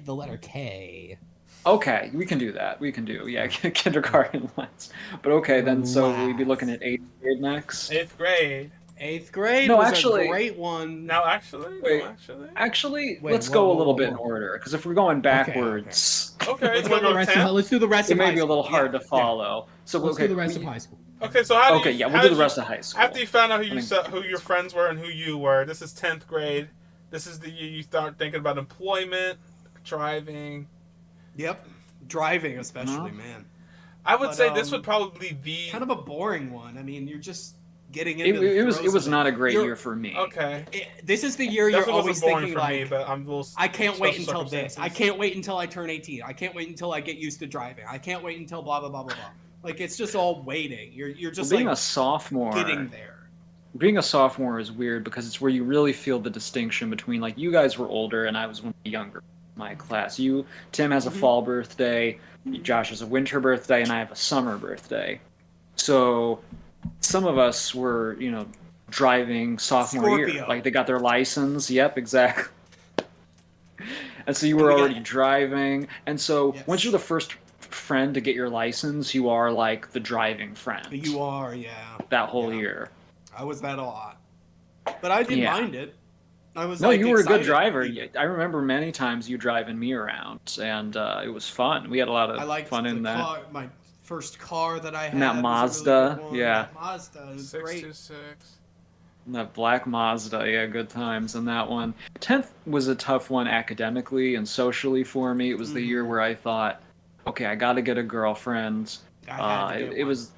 the letter K. Okay, we can do that. We can do kindergarten lines. But okay, then so we'd be looking at 8th grade next. 8th grade. 8th grade No, was actually- a great one. Now, actually? Wait. No, actually? Actually, Wait, let's whoa, go whoa, a little whoa, bit in whoa. order, because if we're going backwards, Okay, Let's you go want the to go rest 10? of, let's do the rest it of may high be a little school. hard Yeah, to follow. So Let's okay, do the rest of high school. Okay, so how do Okay, you... yeah, how we'll do did the you- rest of high school. After you found out who I mean- who your friends were and who you were, this is 10th grade. This is the year you start thinking about employment, driving. Yep. Driving especially, man. I would But, say this would probably be... Kind of a boring one. I mean, you're just getting It, into it was throes it was of not a great You're- year for me. Okay. This is the year you're Definitely always wasn't boring thinking for me, like, but I'm a little... I can't wait special until this. I circumstances. can't wait until I turn 18. I can't wait until I get used to driving. I can't wait until blah blah blah blah blah. Like it's just all waiting. You're just Being like a sophomore, getting there. being a sophomore is weird because it's where you really feel the distinction between like you guys were older and I was one of the younger in my class. Tim has a fall birthday, Josh has a winter birthday, and I have a summer birthday. So some of us were, driving sophomore year. Scorpio. Like they got their license. Yep, exactly. And so you were we got- already driving. And so Yes. once you're the first friend to get your license, you are like the driving friend. You are, yeah. that whole Yeah. year. I was that a lot, but I didn't Yeah. mind it. I was No, like, you were a good excited. driver. I remember many times you driving me around, and it was fun. We had a lot I of liked fun the in that. car. My first car that I And that had was a really good Mazda, one. yeah. That Mazda was great. 626. And that black Mazda, yeah, good times in that one. 10th was a tough one academically and socially for me. It was the year where I thought, okay, I got to get a girlfriend. I had to get It one. was,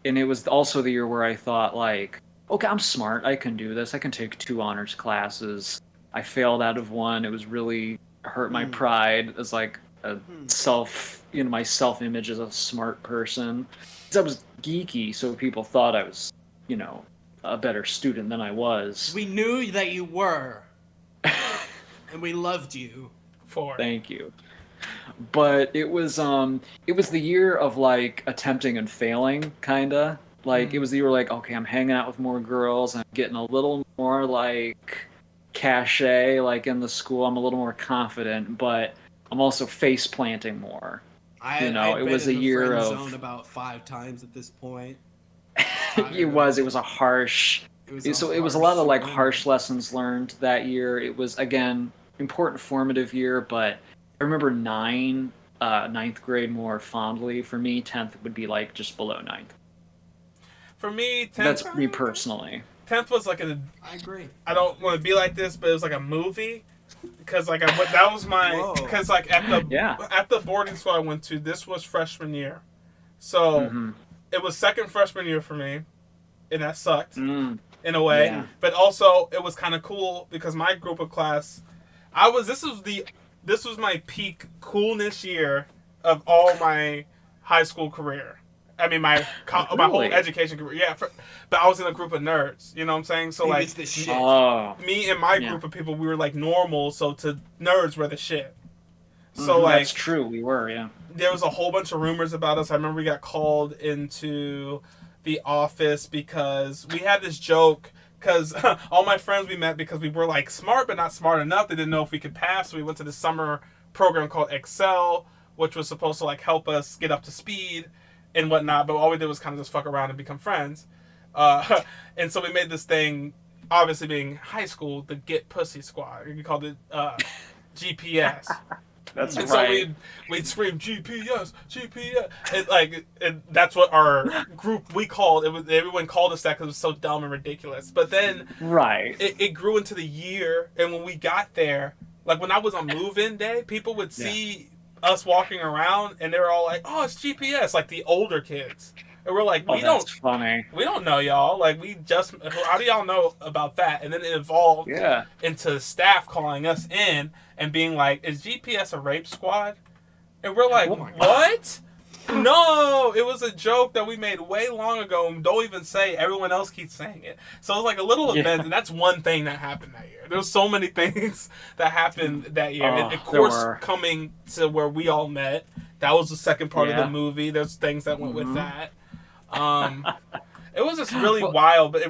and it was also the year where I thought, like, okay, I'm smart. I can do this. I can take 2 honors classes. I failed out of one. It was really hurt my pride as like a my self-image as a smart person. 'Cause I was geeky, so people thought I was, a better student than I was. We knew that you were, and we loved you. 4. Thank you. But it was the year of like attempting and failing, kinda. Like it was the year like, okay, I'm hanging out with more girls, I'm getting a little more like cachet like in the school, I'm a little more confident, but I'm also face planting more. I've it been was a in the year friend of zone about 5 times at this point. it was a harsh so it was a lot of like harsh lessons learned that year. It was again important formative year, but I remember ninth grade more fondly. For me, 10th would be like just below 9th. For me, 10th. That's me personally. 10th was like I agree. I don't want to be like this, but it was like a movie. Because like that was my because like at the boarding school I went to, this was freshman year, so it was second freshman year for me, and that sucked in a way. Yeah. But also it was kind of cool because my group of class, this was my peak coolness year of all my high school career. I mean, my whole education career. Yeah, but I was in a group of nerds. You know what I'm saying? So like, the shit. me and my group of people, we were like normal. So to nerds, we're the shit. So like, that's true. We were, yeah. There was a whole bunch of rumors about us. I remember we got called into the office because we had this joke. Because all my friends we met because we were like smart but not smart enough. They didn't know if we could pass. So we went to the summer program called Excel, which was supposed to like help us get up to speed and whatnot, but all we did was kind of just fuck around and become friends. And so we made this thing, obviously being high school, the Get Pussy Squad. We called it GPS. That's and right. So we'd scream GPS, GPS, and that's what our group we called it. Everyone called us that because it was so dumb and ridiculous. But then it grew into the year, and when we got there, like when I was on move-in day, people would see us walking around, and they were all like, "Oh, it's GPS!" Like the older kids, and we're like, That's funny. We don't know y'all. Like how do y'all know about that?" And then it evolved into staff calling us in and being like, "Is GPS a rape squad?" And we're like, "What?" No, it was a joke that we made way long ago. And don't even say. Everyone else keeps saying it. So it was like a little event, and that's one thing that happened that year. There's so many things that happened that year. And of course, coming to where we all met, that was the second part of the movie. There's things that went with that. It was just really wild, but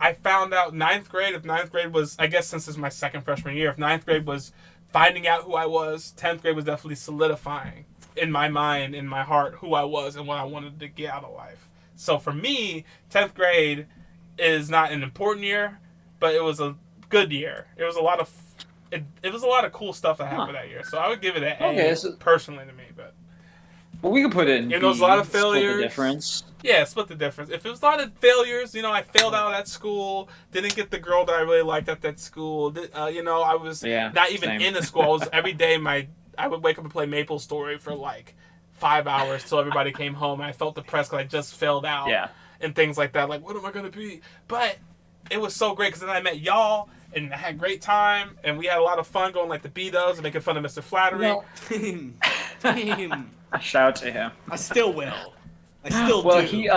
I found out if ninth grade was, I guess since it's my second freshman year, if ninth grade was finding out who I was, 10th grade was definitely solidifying in my mind, in my heart, who I was and what I wanted to get out of life. So for me, 10th grade is not an important year, but it was a good year. It was a lot of cool stuff that happened that year. So I would give it an A personally to me, but we could put it in. There was a lot of failures. Split the difference. Yeah, split the difference. If it was a lot of failures, I failed out of that school, didn't get the girl that I really liked at that school. I was not even in a school. I was every day I would wake up and play MapleStory for like 5 hours till everybody came home, and I felt depressed because I just failed out and things like that. Like, what am I gonna be? But it was so great because then I met y'all. And I had a great time, and we had a lot of fun going like the B-Dubs and making fun of Mr. Flattery. Shout out to him. I still will. I still do. He,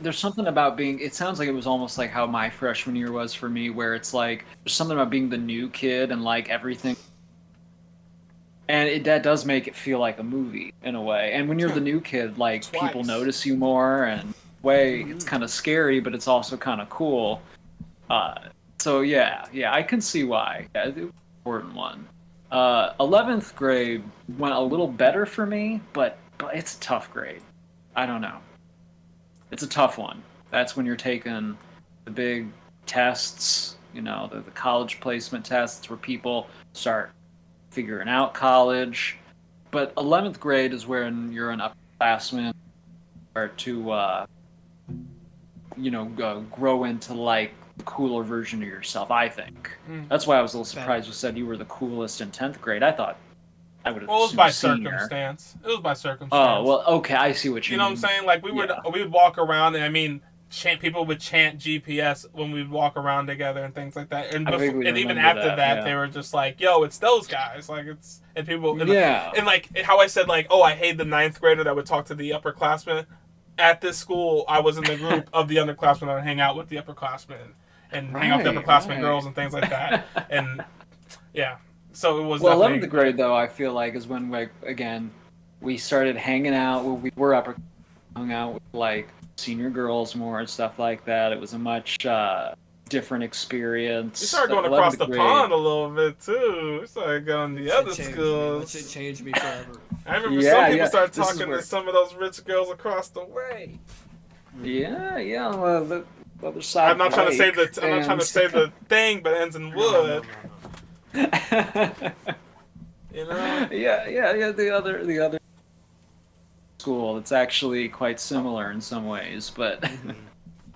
there's something about being, it sounds like it was almost like how my freshman year was for me, where it's like, there's something about being the new kid and like everything. And that does make it feel like a movie in a way. And when you're the new kid, like people notice you more, and it's kind of scary, but it's also kind of cool. So I can see why. Yeah, it was an important one. 11th grade went a little better for me, but it's a tough grade. I don't know. It's a tough one. That's when you're taking the big tests, You know, the college placement tests where people start figuring out college. But 11th grade is when you're an upperclassman, start to grow into like the cooler version of yourself. I think that's why I was a little surprised you said you were the coolest in 10th grade. I thought I would have. Well, it was by senior. circumstance. It was by circumstance. Oh well, okay, I see what you mean. You know what I'm saying? Like we would walk around, and I mean, people would chant GPS when we'd walk around together and things like that. And even after that, they were just like, "Yo, it's those guys." Like and people. And, and like how I said, like, "Oh, I hate the 9th grader that would talk to the upperclassmen." At this school, I was in the group of the underclassmen that would hang out with the upperclassmen and hang out with the upperclassmen girls and things like that. And yeah, so it was. Well, 11th grade though, I feel like is when we started hanging out. We were hung out with like senior girls more and stuff like that. It was a much different experience. We started going across the pond a little bit too. We started going to the other schools. It changed me forever. I remember some people started talking to some of those rich girls across the way. Yeah. Well, the other side. I'm not trying to say the thing, but it ends in wood. You know? Yeah. The other school. It's actually quite similar in some ways, but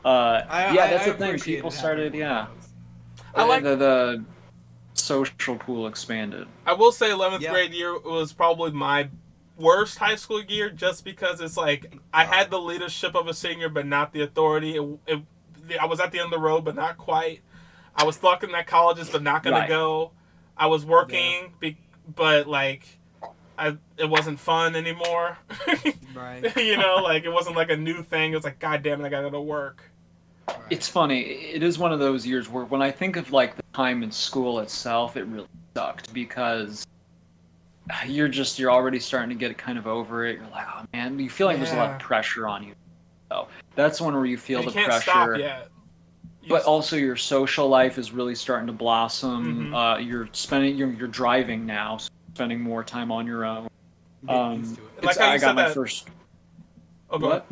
that's the thing. People started. I like the social pool expanded. I will say 11th grade year was probably my worst high school year just because it's like I had the leadership of a senior but not the authority. I was at the end of the road but not quite. I was looking at colleges but not going to go. I was working but like it wasn't fun anymore. Right. You know, like it wasn't like a new thing. It was like, God damn it, I got to go to work. Right. It's funny. It is one of those years where when I think of like the time in school itself, it really sucked because you're already starting to get kind of over it. You're like, oh man, you feel like there's a lot of pressure on you. So that's one where you feel the pressure. Stop yet. But also your social life is really starting to blossom. You're driving now, so spending more time on your own. Like how you said that. First. Oh, go ahead.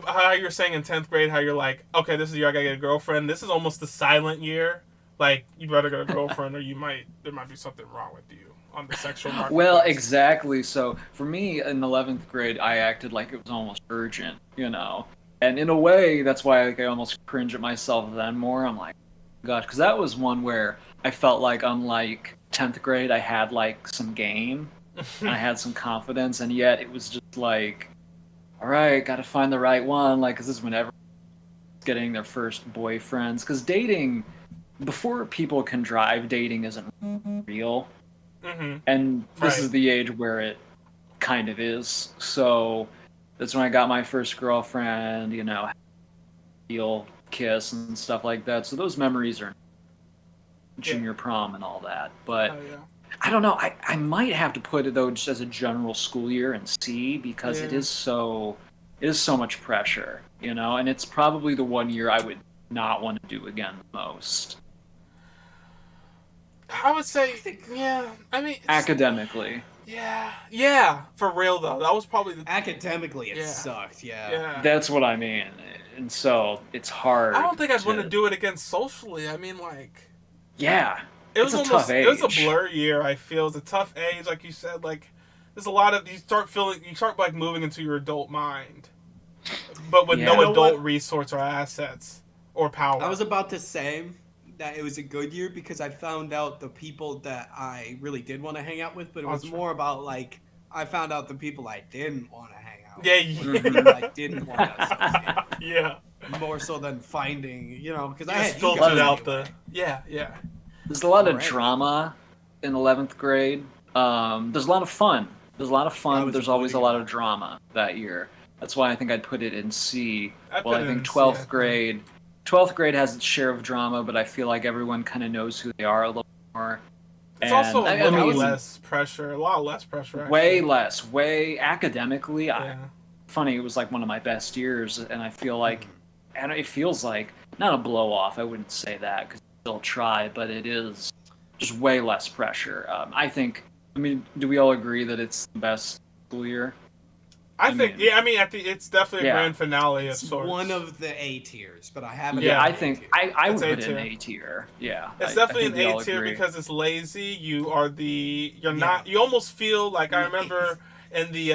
How you're saying in 10th grade, how you're like, okay, this is the year I gotta get a girlfriend. This is almost the silent year. Like, you better get a girlfriend or there might be something wrong with you on the sexual market. Well, exactly. So, for me, in 11th grade, I acted like it was almost urgent, you know? And in a way, that's why I almost cringe at myself then more. I'm like, gosh, because that was one where I felt like, unlike 10th grade, I had, like, some game. And I had some confidence, and yet it was just like, all right, got to find the right one. Like, because this is when everyone's getting their first boyfriends. Because dating, before people can drive, dating isn't real. And this is the age where it kind of is. So that's when I got my first girlfriend, you know, feel, kiss, and stuff like that. So those memories are junior prom and all that. But I don't know. I might have to put it though just as a general school year and see because it is so much pressure, you know, and it's probably the one year I would not want to do again the most. I would say, I mean, academically. Yeah, for real though. That was probably academically it sucked. Yeah, that's what I mean, and so it's hard. I don't think I'd want to do it again socially. I mean, like, it was a tough age. It was a blur year. I feel it's a tough age, like you said. Like, there's a lot of you start like moving into your adult mind, but with no adult resource or assets or power. I was about to say that it was a good year because I found out the people that I really did want to hang out with, but it was more about like I found out the people I didn't want to hang out with. I didn't want to associate. More so than finding, you know, because I had filtered out the There's a lot of drama in 11th grade. There's a lot of fun. There's always a lot of drama that year. That's why I think I'd put it in C. I think 12th grade. 12th grade has its share of drama, but I feel like everyone kind of knows who they are a little more. It's also a little less pressure, a lot less pressure. Actually. Way less. Way academically. Funny, it was like one of my best years, and I feel like, and it feels like, not a blow off, I wouldn't say that, because I still try, but it is just way less pressure. I mean, do we all agree that it's the best school year? I think, mean, I mean, it's definitely a Yeah. grand finale of It's sorts. one of the A tiers, but I haven't. Yeah, done I A think tier. I It's would put it A-tier. in A tier. Yeah, It's I definitely think we an all A tier agree. because it's lazy. You're Yeah. not. You almost feel like I remember in the.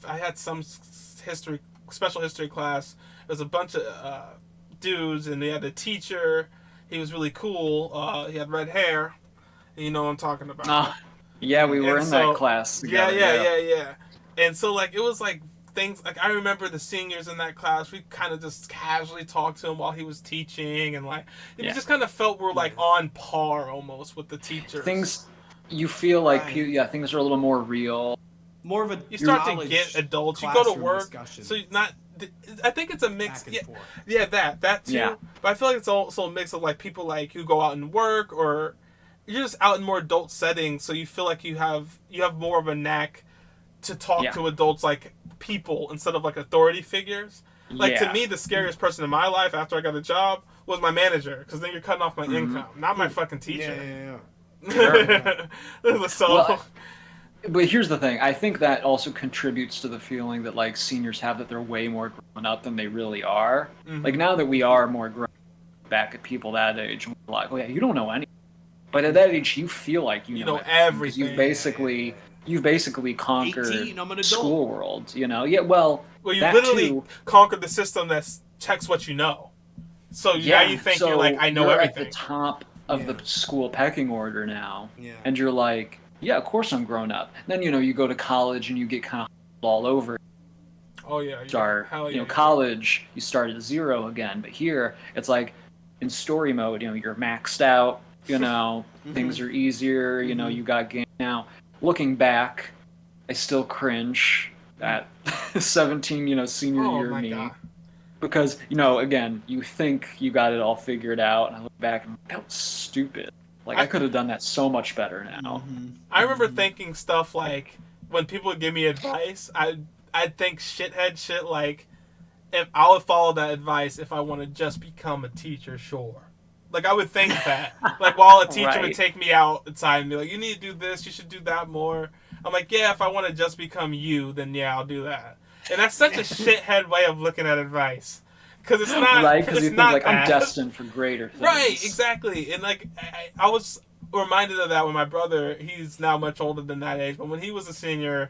I had some special history class. There was a bunch of dudes, and they had a teacher. He was really cool. He had red hair. You know what I'm talking about. Yeah, we were And in so- that class together. Yeah. And so like it was like things like I remember the seniors in that class. We kind of just casually talked to him while he was teaching, and like it Yeah. just kind of felt we're like on par almost with the teachers. Things you feel like Right. things are a little more real. More of a You start to knowledge get adults. You go to classroom work, discussion. so you're not. I think it's a mix. Back and Yeah, forth. yeah, that too. Yeah. But I feel like it's also a mix of like people like who go out and work, or you're just out in more adult settings, so you feel like you have more of a knack to talk Yeah. to adults like people instead of like authority figures. Like Yeah. to me, the scariest person in my life after I got a job was my manager, because then you're cutting off my income, not my fucking teacher. Yeah. So Well, but here's the thing. I think that also contributes to the feeling that like seniors have that they're way more grown up than they really are. Mhm. Like now that we are more grown back at people that age, we're like, oh yeah, you don't know anything. But at that age, you feel like you know everything, 'cause everything. You've basically conquered 18, I'm an adult. school world. You know, yeah. Well, Well, you that literally too. conquered the system that checks what you know. So now you think so you're like, I know you're everything. at the top of Yeah. the school pecking order now, Yeah. and you're like, yeah, of course I'm grown up. Then you go to college and you get kind of all over. Oh yeah, Start hell yeah. college, you start at zero again. But here it's like in story mode. You're maxed out. Things are easier. You got game now. Looking back, I still cringe at 17. Senior Oh year my me. god. Because, again, you think you got it all figured out, and I look back and that was stupid. Like, I could have done that so much better now. I remember thinking stuff like when people would give me advice, I'd think shithead shit like, if I would follow that advice if I want to just become a teacher, sure. Like I would think that. Like while a teacher would Right. take me outside and be like, you need to do this, you should do that more. I'm like, yeah, if I want to just become you, then yeah, I'll do that. And that's such a shithead way of looking at advice. Because it's not Right? Because it's you think, not like, I'm that. destined for greater things. Right, exactly. And like I was reminded of that when my brother, he's now much older than that age, but when he was a senior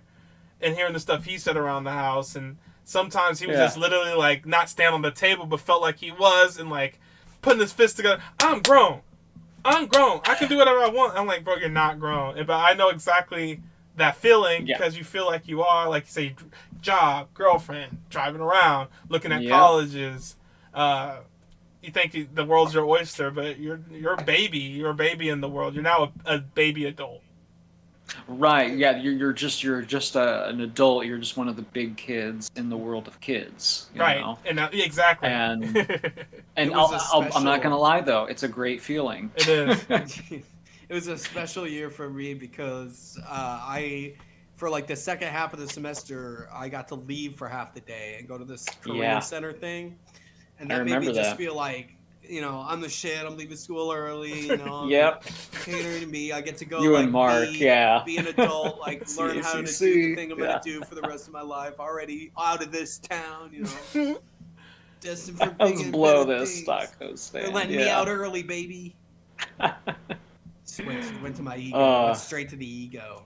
and hearing the stuff he said around the house, and sometimes he would Yeah. just literally like not stand on the table but felt like he was, and like putting his fist together, I'm grown. I can do whatever I want. I'm like, bro, you're not grown. But I know exactly that feeling Yeah. because you feel like you are, like you say, job, girlfriend, driving around, looking at Yeah. colleges. You think the world's your oyster, but you're a baby. You're a baby in the world. You're now a baby adult. Right. Yeah. You're just an adult. You're just one of the big kids in the world of kids. you Right. know? And exactly. And It was a I'm not special- gonna lie though, it's a great feeling. It is. It was a special year for me because for like the second half of the semester, I got to leave for half the day and go to this career Yeah. center thing, and I that made me remember just that. feel like I'm the shit. I'm leaving school early. Yep. Catering to me. I get to go. You like, and Mark, be, yeah. be an adult, like learn how to do the CCC, thing I'm yeah. gonna do for the rest of my life. Already out of this town, destined for Let's bigger and blow better this things. taco They're stand. letting me yeah. out early, baby. Just went to my ego. Went straight to the ego.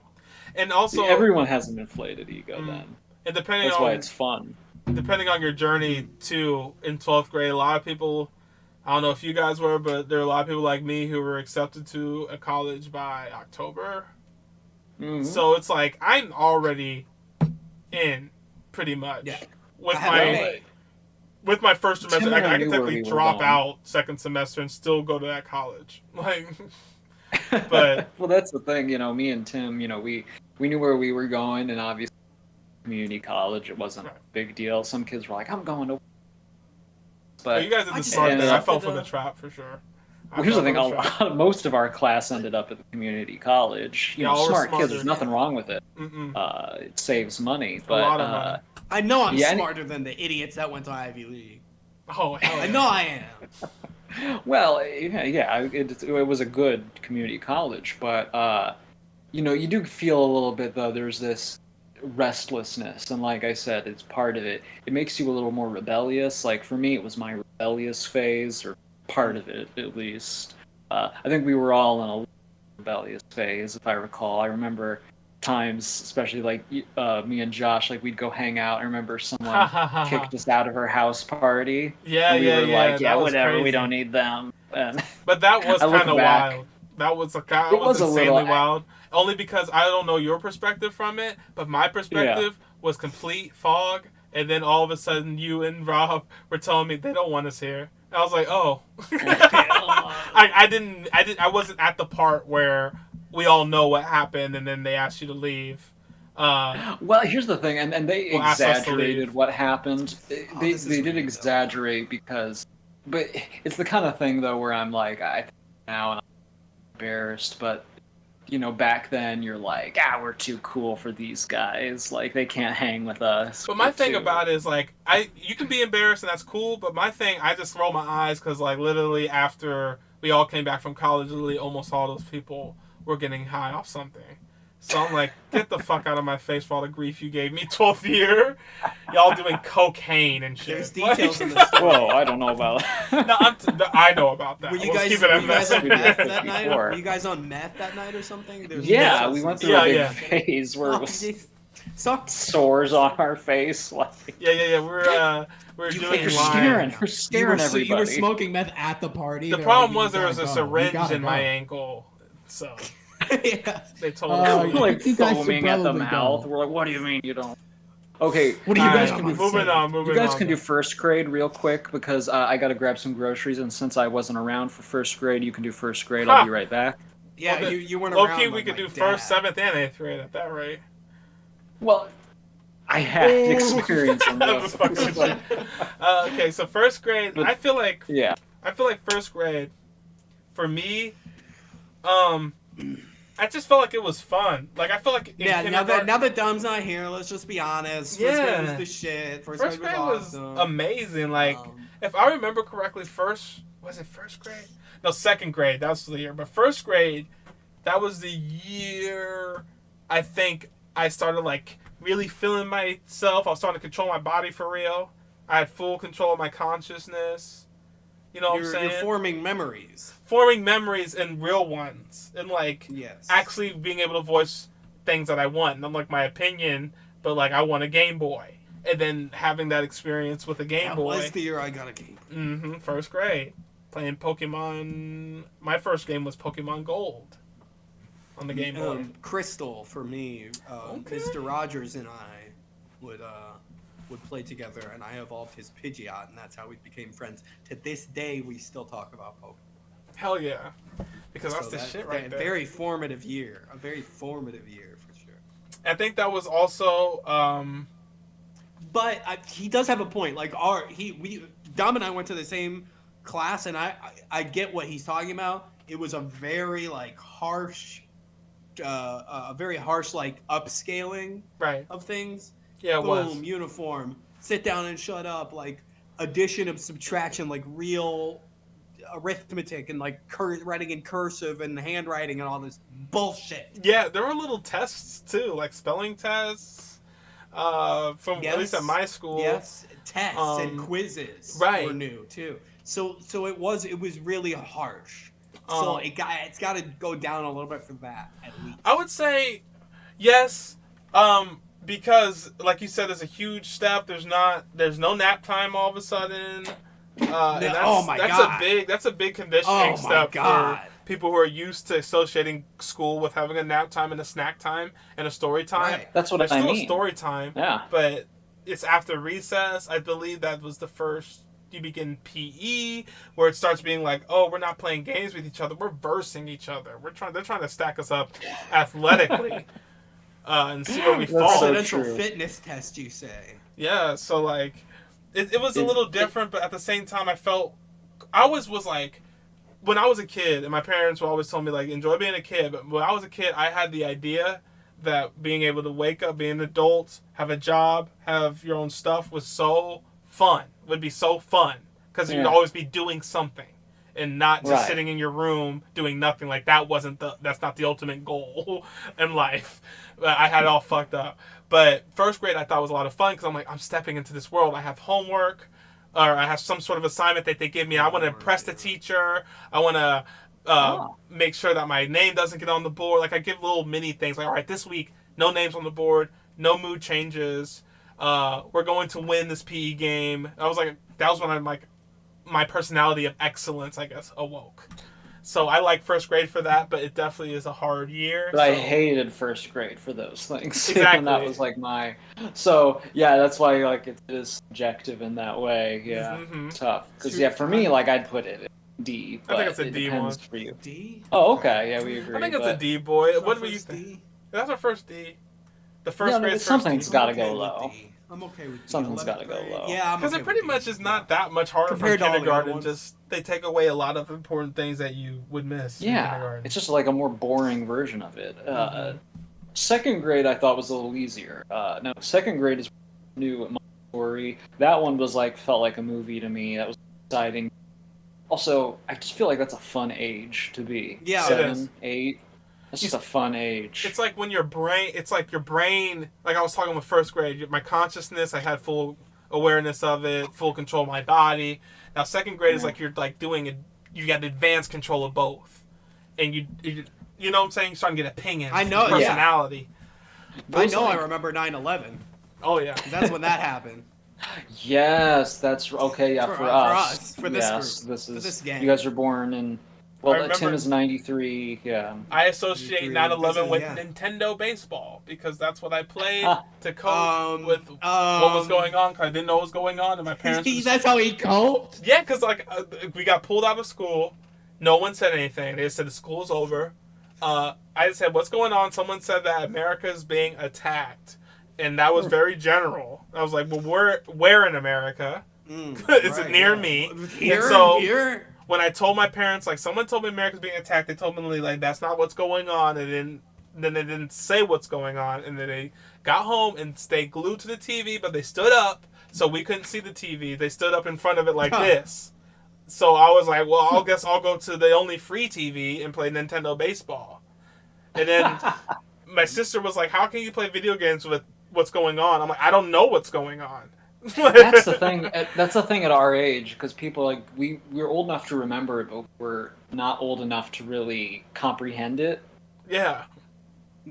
And also, See, everyone has an inflated ego Mm. then. and depending That's on why it's fun. depending on your journey too, in 12th grade, a lot of people, I don't know if you guys were, but there are a lot of people like me who were accepted to a college by October. Mhm. So it's like I'm already in, pretty much. Yeah. With I had my no- with my first Tim semester, and I I knew can where technically we were drop going. out second semester and still go to that college. Like, but well, that's the thing. Me and Tim. We knew where we were going, and obviously, community college. It wasn't a big deal. Some kids were like, "I'm going to." But you guys did I the just smart ended thing. I up fell at for the- the trap for sure. I Well, here's the fell thing: for the trap. most of our class ended up at the community college. Yeah, all were Smart kids. smarter. There's nothing wrong with it. Mm-mm. It saves money, A but lot of money. I know I'm Yeah, and- smarter than the idiots that went to Ivy League. Oh hell I yeah. know I am. well, yeah, it was a good community college, but you do feel a little bit though. There's this restlessness, and like I said, it's part of it. It makes you a little more rebellious. Like for me, it was my rebellious phase, or part of it at least. I think we were all in a rebellious phase, if I recall. I remember times, especially like me and Josh, like we'd go hang out. I remember someone kicked us out of her house party. Yeah, and we were like, yeah, that was whatever, we crazy. don't need them. And But that was I look kind of back, wild. That was it was a insanely little, wild. Only because I don't know your perspective from it, but my perspective was complete fog. And then all of a sudden, you and Rob were telling me they don't want us here. And I was like, oh, I wasn't at the part where we all know what happened, and then they asked you to leave. well, here's the thing, and they asked us to exaggerated leave. what happened. They this is did weird, though. exaggerate because, but it's the kind of thing though where I'm like, I think now and I'm embarrassed, but back then you're like, we're too cool for these guys. Like they can't hang with us. But my We're thing too- about it is like you can be embarrassed and that's cool. But my thing, I just roll my eyes because like literally after we all came back from college, literally almost all those people were getting high off something. So I'm like, get the fuck out of my face for all the grief you gave me 12th year. Y'all doing cocaine and shit. There's details in the story. Whoa, I don't know about that. No, I know about that. Were you Let's guys, keep it were at you guys that. on meth that night? Before. Were you guys on meth that night or something? There was Yeah, details we in went the through Yeah, a big yeah. phase where it was jeez. Sucks. sores on our face. Like Yeah. We're You doing you're can't staring, line. you're staring everybody. You were smoking meth at the party. The They're problem like, was "You there was a gotta go. You syringe gotta in my go." ankle, so Yeah. they told Oh, us. yeah. like You guys should foaming at the probably mouth. go. We're like, what do you mean you don't? Okay, What do you guys can do? do? Moving on. You guys can do first grade real quick because I got to grab some groceries, and since I wasn't around for first grade, you can do first grade. I'll be right back. Yeah, Well, you weren't Low around. key, we like could my do dad. first, 7th, and 8th grade at that rate. Well, I had experience on I was those. fucking with you. Okay, so first grade, But- I feel like Yeah. first grade, for me, I just felt like it was fun. Like I feel like in Yeah, kindergarten, now that Dom's not here, let's just be honest. First grade was Yeah. the shit. first First grade grade was awesome. amazing. Like Um, if I remember correctly, was it first grade? No, second grade. That was the year. But first grade, that was the year I think I started like really feeling myself. I was starting to control my body for real. I had full control of my consciousness. You know what I'm saying? You're forming memories. Forming memories and real ones. And like Yes. actually being able to voice things that I want. Not like my opinion, but like I want a Game Boy. And then having that experience with a Game that Boy. was the year I got a Game Boy. First grade. Playing Pokemon. My first game was Pokemon Gold on the Game Boy. Crystal for me. Okay. Mr. Rogers and I would play together, and I evolved his Pidgeot, and that's how we became friends. To this day, we still talk about Pokemon. Hell yeah. Because that's So the shit right there. Very formative year. A very formative year for sure. I think that was also But he does have a point. Like Dom and I went to the same class, and I get what he's talking about. It was a very like harsh, like upscaling right. of things. Yeah, it Boom, was. uniform, sit down and shut up, like addition and subtraction, like real arithmetic and like writing in cursive and handwriting and all this bullshit. Yeah, there were little tests too, like spelling tests. From at least at my school. Yes, tests and quizzes right. were new too. So it was really harsh. So it's got to go down a little bit for that at least. I would say yes, because like you said, there's a huge step. There's no nap time all of a sudden. And that's a big conditioning step for people who are used to associating school with having a nap time and a snack time and a story time. Right. That's what There's I still mean. a story time. Yeah. But it's after recess. I believe that was the first. You begin PE, where it starts being like, oh, we're not playing games with each other. We're versing each other. They're trying to stack us up athletically and see where we fall. so Presidential true. fitness test, you say? Yeah, so like, it was a little different, but at the same time, I always was like, when I was a kid, and my parents would always tell me like, enjoy being a kid. But when I was a kid, I had the idea that being able to wake up, be an adult, have a job, have your own stuff was so fun. Would be so fun because you'd always be doing something and not just sitting in your room doing nothing. Like that's not the ultimate goal in life. I had it all fucked up. But first grade I thought was a lot of fun because I'm like, I'm stepping into this world. I have homework, or I have some sort of assignment that they give me. I want to impress the teacher. I want to make sure that my name doesn't get on the board. Like I give little mini things. Like, all right, this week no names on the board, no mood changes. We're going to win this PE game. I was like, that was when I'm like, my personality of excellence, I guess, awoke. So I like first grade for that, but it definitely is a hard year. But I hated first grade for those things. Exactly. And that was like my. So yeah, that's why like it is subjective in that way. Yeah, tough. Because yeah, for me, like I'd put it in D. But I think it's a it D depends one. for you. D? Oh, okay. Yeah, we agree. I think it's but... a D, boy. That's What our were you first think? D. That's our first D. The first Yeah, grade's something's first D. got to I'm go okay with low. D. I'm okay with D. Something's 11th gotta go grade. low. Yeah, Because okay it pretty with much D. is not that much harder Compared from to all the other kindergarten. ones. Just they take away a lot of important things that you would miss. In Yeah, kindergarten. it's just like a more boring version of it. Second grade I thought was a little easier. No, second grade is new Montessori. That one was like felt like a movie to me. That was exciting. Also, I just feel like that's a fun age to be. Yeah, it is. 7, 8. That's just a fun age. It's like when your brain. It's like your brain. Like I was talking with first grade. My consciousness. I had full awareness of it. Full control of my body. Now second grade is like you're like doing it. You got advanced control of both, and you know what I'm saying. You're starting to get opinions. I know, yeah. Personality. I know I remember 9/11. Oh yeah. That's when that happened. Yes, that's okay. Yeah, for us. For this yes, group. this is. For this gang. You guys are born in. I Well, remember- Tim is 93. Yeah. I associate 9/11 with yeah. Nintendo baseball because that's what I played to cope with what what was going on. Cause I didn't know what was going on, and my parents. That's how he coped? Yeah, because like we got pulled out of school. No one said anything. They just said the school's over. I just said, "What's going on?" Someone said that America is being attacked, and that was very general. I was like, "Well, where in America? Is it near me?" Here, And so, here? when I told my parents, like, someone told me America's being attacked, they told me, like, that's not what's going on, and then they didn't say what's going on, and then they got home and stayed glued to the TV, but they stood up, so we couldn't see the TV. They stood up in front of it like this. So I was like, well, I guess I'll go to the only free TV and play Nintendo baseball. And then my sister was like, how can you play video games with what's going on? I'm like, I don't know what's going on. That's the thing. That's the thing at our age, because people like we're old enough to remember it, but we're not old enough to really comprehend it. Yeah.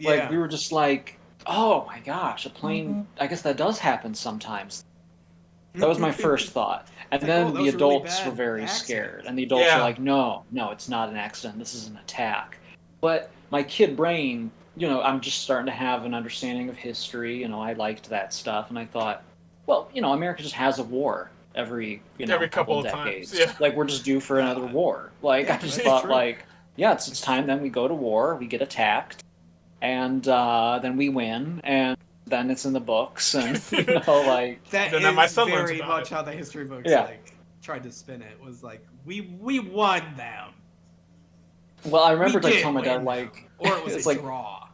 Like we were just like, oh my gosh, a plane. I guess that does happen sometimes. That was my first thought, and It's like, then oh, that the was a really adults bad were very accident. scared, and the adults Yeah. were like, no, it's not an accident. This is an attack. But my kid brain, I'm just starting to have an understanding of history. I liked that stuff, and I thought, well, America just has a war every couple of decades. times, yeah. Like we're just due for another war. Like Yeah, I just that's thought, true. like, yeah, it's time. Then we go to war, we get attacked, and then we win, and then it's in the books, and like That Then my is son learns very about much it. how the history books Yeah. like tried to spin it. Was like we won them, well, I remember we like did telling my dad win like, or it was it's a like, draw.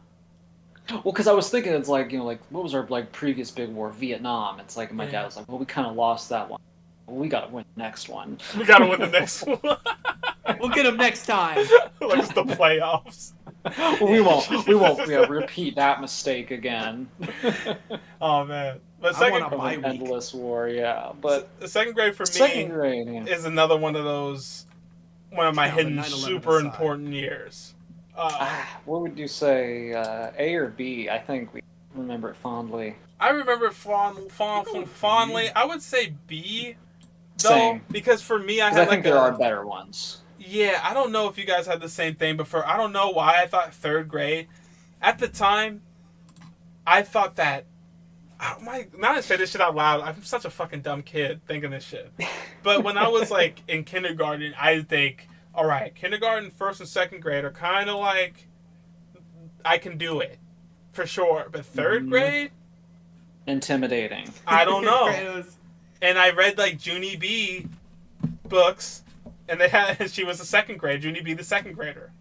well, because I was thinking it's like like what was our like previous big war, Vietnam? It's like, and my dad was like, well, we kind of lost that one. Well, we got to win the next one. We gotta win the next one. We'll get them next time. Like it's the playoffs. Well, we won't repeat that mistake again. Oh man. But I second, want a bye An week. endless war, yeah. But the second grade for me second grade, yeah. is another one of my Yeah, hidden 9/11 super aside. important years. What would you say, A or B? I think we remember it fondly. I remember it fondly. I would say B, though, Same. because for me, I 'Cause had I think like there are better ones. Yeah, I don't know if you guys had the same thing, but I don't know why I thought third grade. At the time, I thought that. Now I say this shit out loud, I'm such a fucking dumb kid thinking this shit. But when I was like in kindergarten, I think, all right, kindergarten, first and second grade are kind of like, I can do it, for sure. But third grade, Intimidating. I don't know. It was- And I read like Junie B books, and she was a second grade, Junie B the second grader.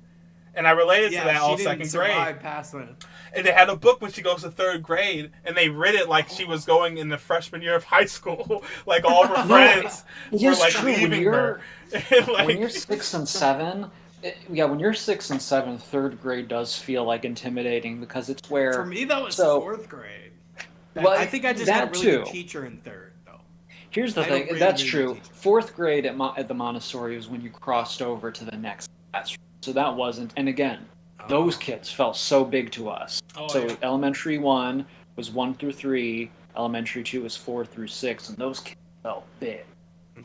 And I related to that all she second didn't grade. survive past that. And they had a book when she goes to third grade, and they read it like she was going in the freshman year of high school. Like all of her friends were Yes, like true. leaving her. And, like, When you're 6 and 7, when you're 6 and 7, third grade does feel like intimidating because it's where. For me, that was So- fourth grade. Well, I think I just had a that really good too. teacher in third, though. Here's the I had a thing. really, That's really true. good teacher. Fourth grade at the Montessori was when you crossed over to the next classroom. So that wasn't. And again, those kids felt so big to us. So yeah. elementary 1 was 1 through 3. Elementary 2 was 4 through 6, and those kids felt big.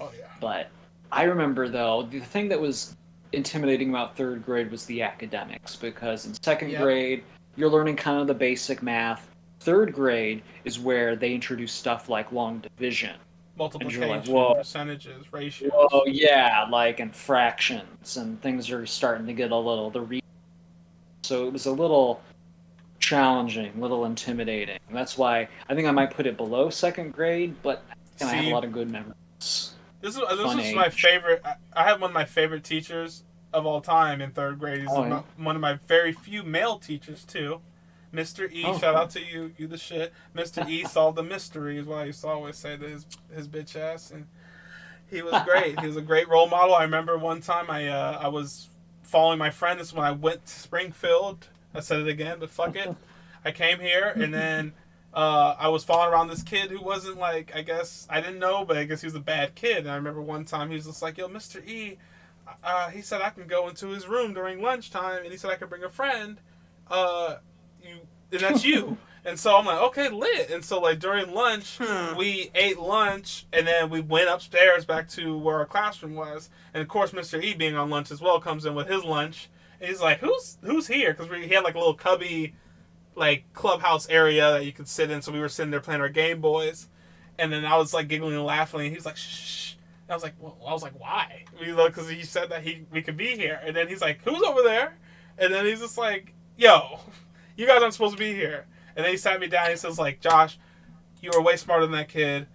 Oh yeah. But I remember though the thing that was intimidating about third grade was the academics, because in second grade you're learning kind of the basic math. Third grade is where they introduce stuff like long division. Multiplication, like, whoa. percentages, ratios. Oh yeah, like and fractions, and things are starting to get a little so it was a little challenging, a little intimidating. And that's why I think I might put it below second grade, but I have a lot of good memories. This is my favorite. I had one of my favorite teachers of all time in third grade. He's one of my very few male teachers too. Mr. E, shout out to you. You the shit. Mr. E solved the mystery is what I used to always say to his bitch ass, and he was great. He was a great role model. I remember one time I was following my friend. This is when I went to Springfield. I said it again, but fuck it. I came here, and then I was following around this kid who wasn't like, I guess, I didn't know, but I guess he was a bad kid. And I remember one time he was just like, yo, Mr. E, he said I can go into his room during lunchtime, and he said I could bring a friend. And that's you. And so I'm like, okay, lit. And so like during lunch, we ate lunch, and then we went upstairs back to where our classroom was. And of course, Mr. E, being on lunch as well, comes in with his lunch. And he's like, who's here? Because he had like a little cubby, like clubhouse area that you could sit in. So we were sitting there playing our Game Boys. And then I was like giggling and laughing. And he's like, shh. And I was like, well, why? Because he said that we could be here. And then he's like, who's over there? And then he's just like, yo, you guys aren't supposed to be here. And then he sat me down and he says, like, Josh, you are way smarter than that kid.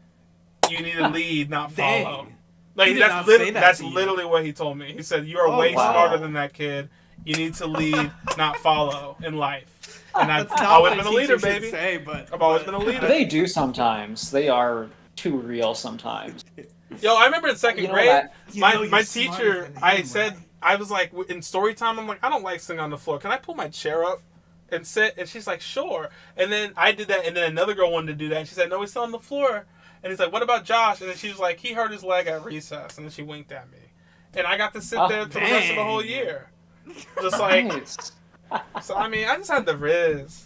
You need to lead, not follow. Dang. Like that's literally what he told me. He said, you are way smarter than that kid. You need to lead, not follow in life. And I've always been a leader, baby. I've always been a leader. They do sometimes. They are too real sometimes. Yo, I remember in second grade, my teacher, I was like, in story time, I'm like, I don't like sitting on the floor. Can I pull my chair up and sit? And she's like, sure. And then I did that, and then another girl wanted to do that, and she said, no, he's still on the floor. And he's like, what about Josh? And then she was like, he hurt his leg at recess. And then she winked at me. And I got to sit there for the rest of the whole year. Just like, so I mean, I just had the riz.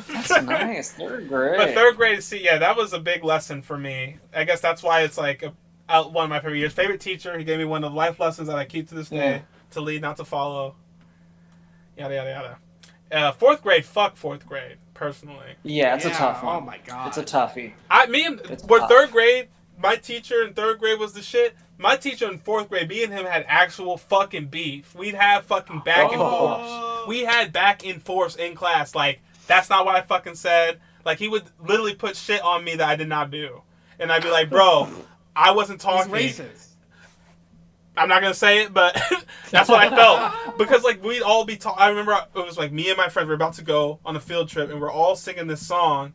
That's nice. Third grade. But third grade, that was a big lesson for me. I guess that's why it's like one of my favorite years. Favorite teacher, he gave me one of the life lessons that I keep to this day. To lead, not to follow. Yada, yada, yada. Fourth grade, fuck fourth grade, personally. Yeah, it's a tough one. Oh my god. It's a toughie. Third grade, my teacher in third grade was the shit. My teacher in fourth grade, me and him had actual fucking beef. We'd have fucking back and forth. We had back and forth in class. Like, that's not what I fucking said. Like, he would literally put shit on me that I did not do. And I'd be like, bro, I wasn't talking. He's racist. I'm not going to say it, but that's what I felt. Because, like, we'd all be talking. I remember it was, like, me and my friends were about to go on a field trip, and we're all singing this song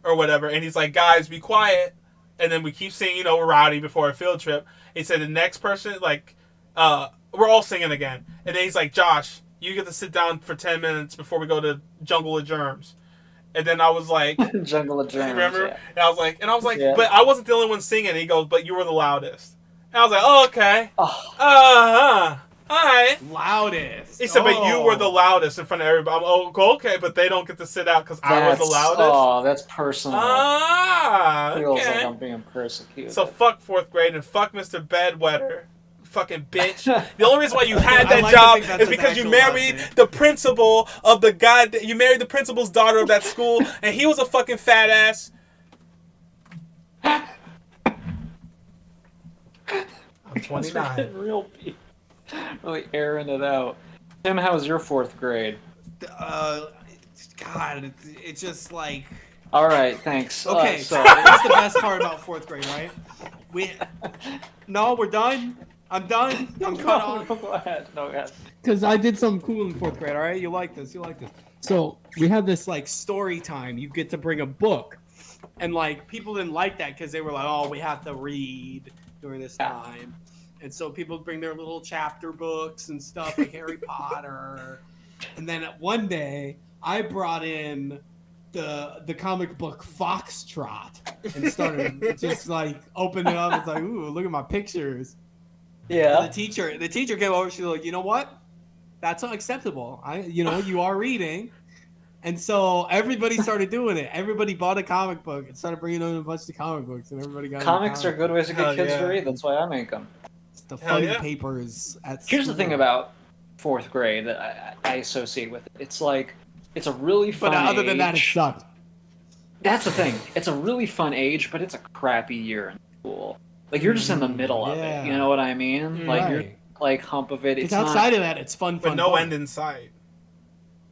or whatever. And he's like, guys, be quiet. And then we keep singing, we're rowdy before a field trip. He said the next person, like, we're all singing again. And then he's like, Josh, you get to sit down for 10 minutes before we go to Jungle of Germs. And then I was like, Jungle of Germs. Remember? Yeah. And I was like, but I wasn't the only one singing. And he goes, but you were the loudest. And I was like, oh, okay. All right. Loudest. He said, but you were the loudest in front of everybody. I'm, okay, but they don't get to sit out because I was the loudest. Oh, that's personal. Feels okay. like I'm being persecuted. So fuck fourth grade and fuck Mr. Bedwetter. Fucking bitch. The only reason why you had that job is because you married the principal of the guy. You married the principal's daughter of that school, and he was a fucking fat ass. I'm 29. Really airing it out. Tim, how was your fourth grade? God, it's just like. All right, thanks. Okay, so that's the best part about fourth grade, right? No, we're done. I'm done. I'm cut off. Go ahead. No, go ahead. Because I did something cool in fourth grade, all right? You like this. So we had this, like, story time. You get to bring a book. And, like, people didn't like that because they were like, oh, we have to read during this time. And so people bring their little chapter books and stuff, like Harry Potter. And then one day, I brought in the comic book Foxtrot and started just like opening it up. It's like, ooh, look at my pictures. Yeah. And the teacher came over. She's like, you know what? That's unacceptable. You are reading. And so everybody started doing it. Everybody bought a comic book and started bringing in a bunch of comic books, and everybody got Comics are good ways to Hell get kids yeah. to read. That's why I make them. It's the Hell funny yeah. papers at Here's the school. thing about fourth grade that I associate with it. It's like, it's a really fun But other than that, it age. sucked. That's the thing. It's a really fun age, but it's a crappy year in school. Like, you're just in the middle of it. You yeah. know what I mean? Like, you're Right. like hump of it. Because It's outside not, of that, it's fun. But no end in sight.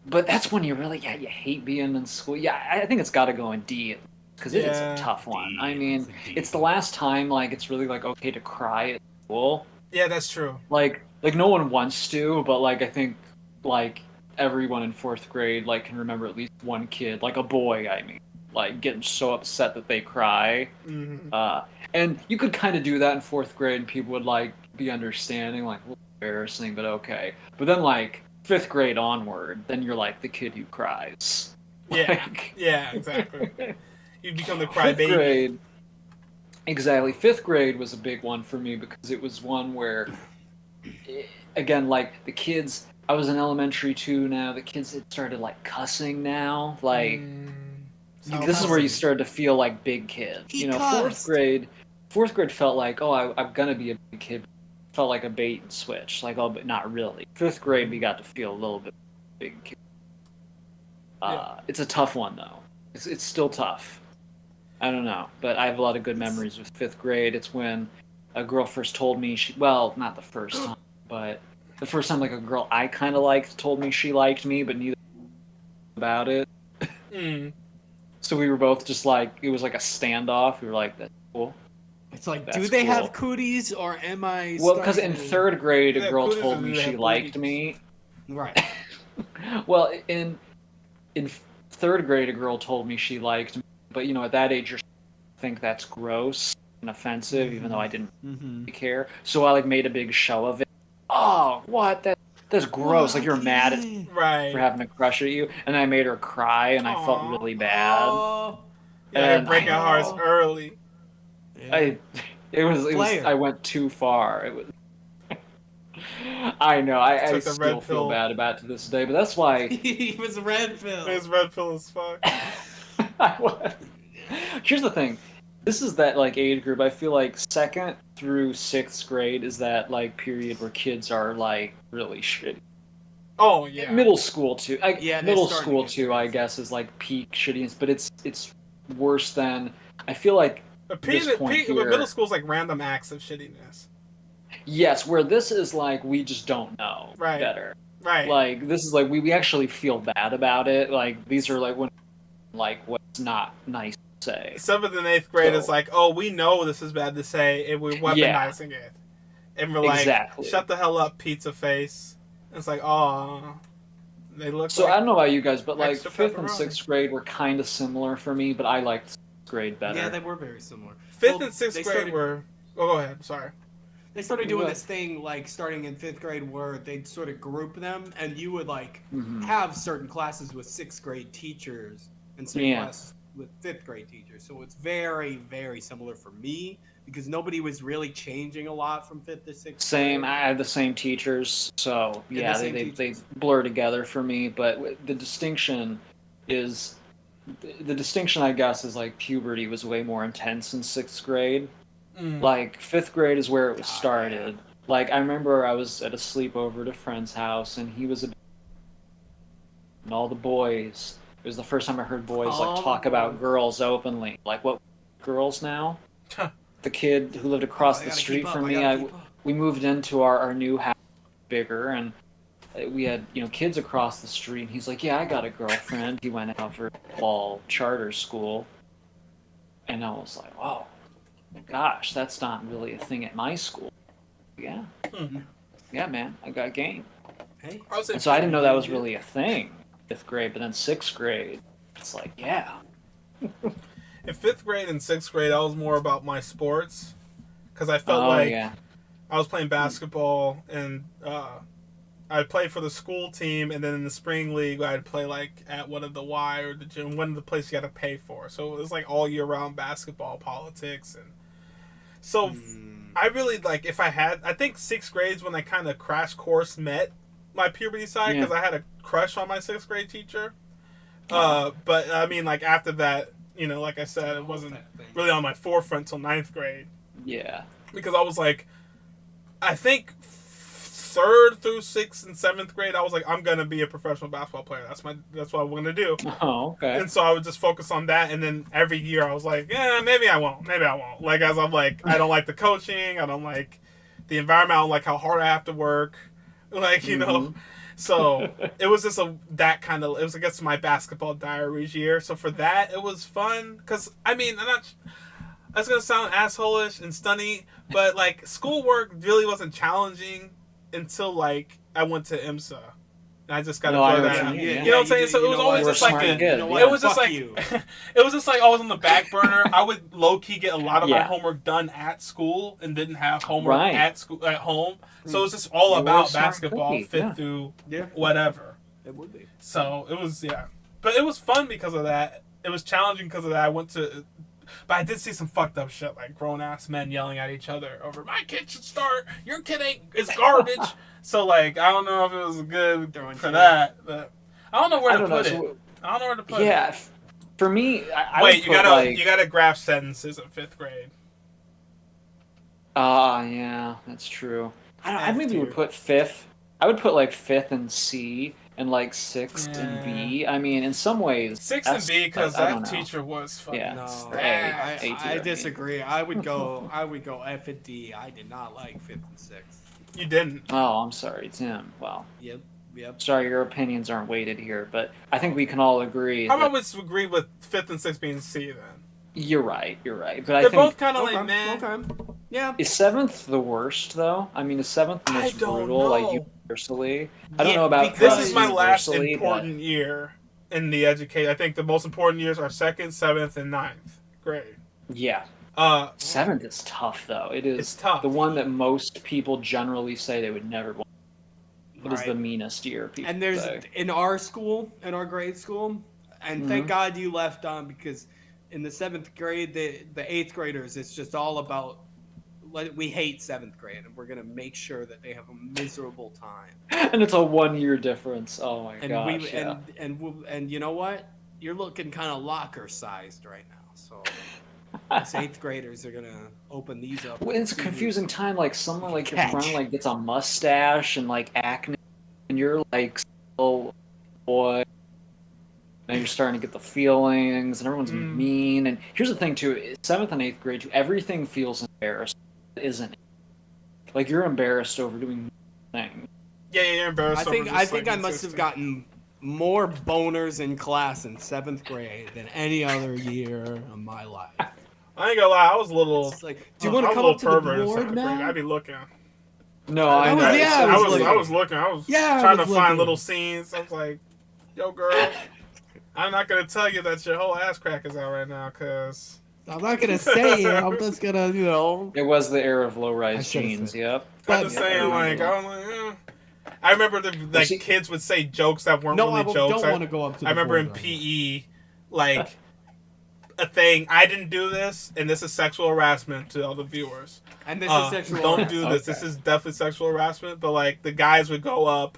but that's when you really, you hate being in school. Yeah, I think it's got to go in D because it is Yeah. a tough one. D, I mean, it's a D. it's the last time like it's really like okay to cry at school. Yeah, that's true. Like no one wants to, but like I think like everyone in fourth grade like can remember at least one kid, like a boy. I mean, like getting so upset that they cry. Mm-hmm. And you could kind of do that in fourth grade, and people would like be understanding, like well, embarrassing, but okay. But then like fifth grade onward, then you're like the kid who cries. Yeah. Like, Yeah, exactly. You become the fifth crybaby. grade. Exactly. Fifth grade was a big one for me because it was one where, again, like the kids. I was in elementary too. Now the kids had started like cussing. Now, like this is where you started to feel like big kids. He You know, cussed. Fourth grade felt like, oh, I'm gonna be a big kid. Felt like a bait and switch. Like, oh, but not really. Fifth grade, we got to feel a little bit big kid. It's a tough one though. It's still tough. I don't know, but I have a lot of good memories with fifth grade. It's when a girl first told me not the first time, but the first time like a girl I kind of liked told me she liked me, but neither about it. Mm. So we were both just like, it was like a standoff. We were like, that's cool. It's like, That's do they cool. have cooties or am I? Well, because in starting to- third grade, a Yeah, girl cooties told and me they she have liked booties. me. Right. Well, in third grade, a girl told me she liked me, but you know, at that age, you think that's gross and offensive, even though I didn't Mm-hmm. really care. So I like made a big show of it. Oh, what? That's gross. Like you're mad at Right. for having a crush at you, and I made her cry, and I felt Aw. really bad. Oh, Yeah, you're And breaking I- hearts early. yeah. Player. I went too far. It was. I know. I Took the still red feel pill. bad about it to this day, but that's why. He was red pill. It's red pill as fuck. Here's the thing. This is that like age group. I feel like second through sixth grade is that like period where kids are like really shitty. Oh yeah. Middle school too. Yeah, they're Middle starting school to get too. I guess is like peak shittiness, but it's worse than. I feel like But this point here- middle school's like random acts of shittiness. yes, where this is like we just don't know Right. better. Right. Like this is like we actually feel bad about it. Like these are like when like what's not nice to say. 7th and 8th grade is So- like, oh, we know this is bad to say, and we're weaponizing it. And we're like, Exactly. shut the hell up, pizza face. And it's like, oh, they look So like... I don't know about you guys, but like extra fifth and pepperoni. sixth grade were kind of similar for me, but I liked sixth grade better. Yeah, they were very similar. 5th Well, and 6th they grade started- were... Oh, go ahead, sorry. They started doing What? this thing like starting in fifth grade where they'd sort of group them, and you would like Mhm. have certain classes with sixth grade teachers and certain Yeah. classes with fifth grade teachers. So it's very, very similar for me because nobody was really changing a lot from fifth to sixth. Same. grade. I had the same teachers, so Yeah, yeah, the same they teachers. blur together for me. But the distinction is the distinction, I guess, is like puberty was way more intense in sixth grade. Mm. Like fifth grade is where it was Oh, started. yeah. Like I remember I was at a sleepover at a friend's house, and he was and all the boys. It was the first time I heard boys All like the talk about boys. girls openly. Like what girls now? The kid who lived Oh, across I the gotta street keep up, from I me, gotta keep up. we moved into our new house, bigger, and we had kids across the street. And he's like, "Yeah, I got a girlfriend." He went out for fall charter school, and I was like, "Oh, gosh, that's not really a thing at my school." Yeah, Mhm. yeah, man, I got game. Hey, I was in And so I didn't know that was 5th really a thing. Fifth grade, but then sixth grade, it's like, yeah, In 5th grade and 6th grade, I was more about my sports. Because I felt oh like yeah, I was playing basketball and I'd play for the school team, and then in the spring league, I'd play like at one of the Y or the gym, one of the places you got to pay for. So it was like all year round basketball, politics, and so I really like if I had. I think sixth grade's when I kind of crash course met my puberty side because I had a crush on my sixth grade teacher. But I mean, like after that, you know, like I said, it wasn't really on my forefront till ninth grade. Yeah. Because I was like, I think third through sixth and seventh grade, I was like, I'm gonna be a professional basketball player. That's what I'm gonna do. Oh, okay. And so I would just focus on that. And then every year I was like, yeah, maybe I won't. Like as I'm like, I don't like the coaching. I don't like the environment. I don't like how hard I have to work. Like, you know. So it was just that kind of, it was, I guess, my basketball diaries year. So for that, it was fun. Because, I mean, that's going to sound asshole-ish and stunny, but, like, schoolwork really wasn't challenging until, like, I went to IMSA. And I just got to throw that out. You know what I'm saying? So it was always just like it was just like it was just like always on the back burner. I would low key get a lot of my homework done at school and didn't have homework at home. So it was just all about basketball, fit through whatever. It would be. So it was but it was fun because of that. It was challenging because of that. But I did see some fucked up shit, like grown ass men yelling at each other over my kid should start. Your kid is garbage. So like I don't know if it was good for that, but I don't know where to put it. I don't know where to put it. Yeah, for me, I wait. You gotta graph sentences in fifth grade. Yeah, that's true. I maybe would put fifth. I would put like fifth and C and like sixth and B. I mean, in some ways, sixth and B because that teacher was fucking. I disagree. I would go F and D. I did not like fifth and sixth. You didn't. Oh, I'm sorry, Tim. Well. Yep. Sorry, your opinions aren't weighted here, but I think we can all agree. How about we agree with fifth and sixth being C then? You're right. But they're I think both kind of like man. Okay. Yeah. Is seventh the worst though? I mean, is seventh the most brutal? Like universally, I don't know about. This is my last important year in the education. I think the most important years are second, seventh, and ninth grade. Yeah. Seventh is tough though. It's tough. The one that most people generally say they would never want. It is the meanest year. People and there's say. In our grade school, and thank God you left on because in the seventh grade, the eighth graders, it's just all about. We hate seventh grade, and we're gonna make sure that they have a miserable time. And it's a 1 year difference. Oh my gosh! And you know what? You're looking kind of locker sized right now. So these eighth graders are gonna open these up. Well, it's a confusing time. Like someone like your friend like gets a mustache and like acne, and you're like, oh boy. And you're starting to get the feelings, and everyone's mean. And here's the thing too: seventh and eighth grade, everything feels embarrassing. Isn't it? Like you're embarrassed over doing things. Yeah, you're embarrassed. I think I must have gotten more boners in class in seventh grade than any other year of my life. I ain't gonna lie, I was a little. Like, do you want to come up to the board now? I'd be looking. No, I know. I was looking. I was trying to find little scenes. I was like, "Yo, girl, I'm not gonna tell you that your whole ass crack is out right now, cause." I'm not gonna say it. I'm just gonna, It was the era of low-rise jeans. Yep. I'm just saying, like, I was like, I remember kids would say jokes that weren't really jokes. Don't want to go up to the I remember in PE, like, a thing. I didn't do this, and this is sexual harassment to all the viewers. And this is sexual. Don't do this. Okay. This is definitely sexual harassment. But like, the guys would go up.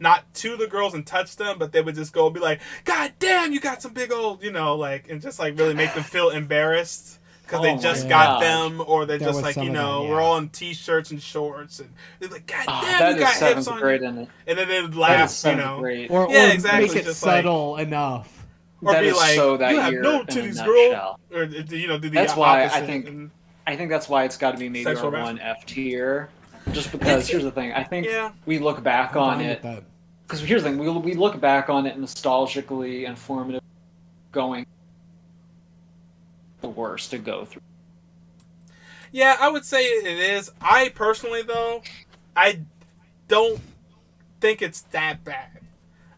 Not to the girls and touch them, but they would just go and be like, God damn, you got some big old, like, and just like really make them feel embarrassed because they just got them, or they're just like, we're all in t-shirts and shorts, and they're like, God damn, you got hips on you. And then they would laugh, Or exactly. Make it just subtle enough. Or that be like, so that you have no titties, girl. Or, do the that's why opposite. I think that's why it's got to be maybe our one F tier. Just because, here's the thing, I think we look back on it, because here's the thing, we look back on it nostalgically and formative, going the worst to go through. Yeah, I would say it is. I personally, though, I don't think it's that bad.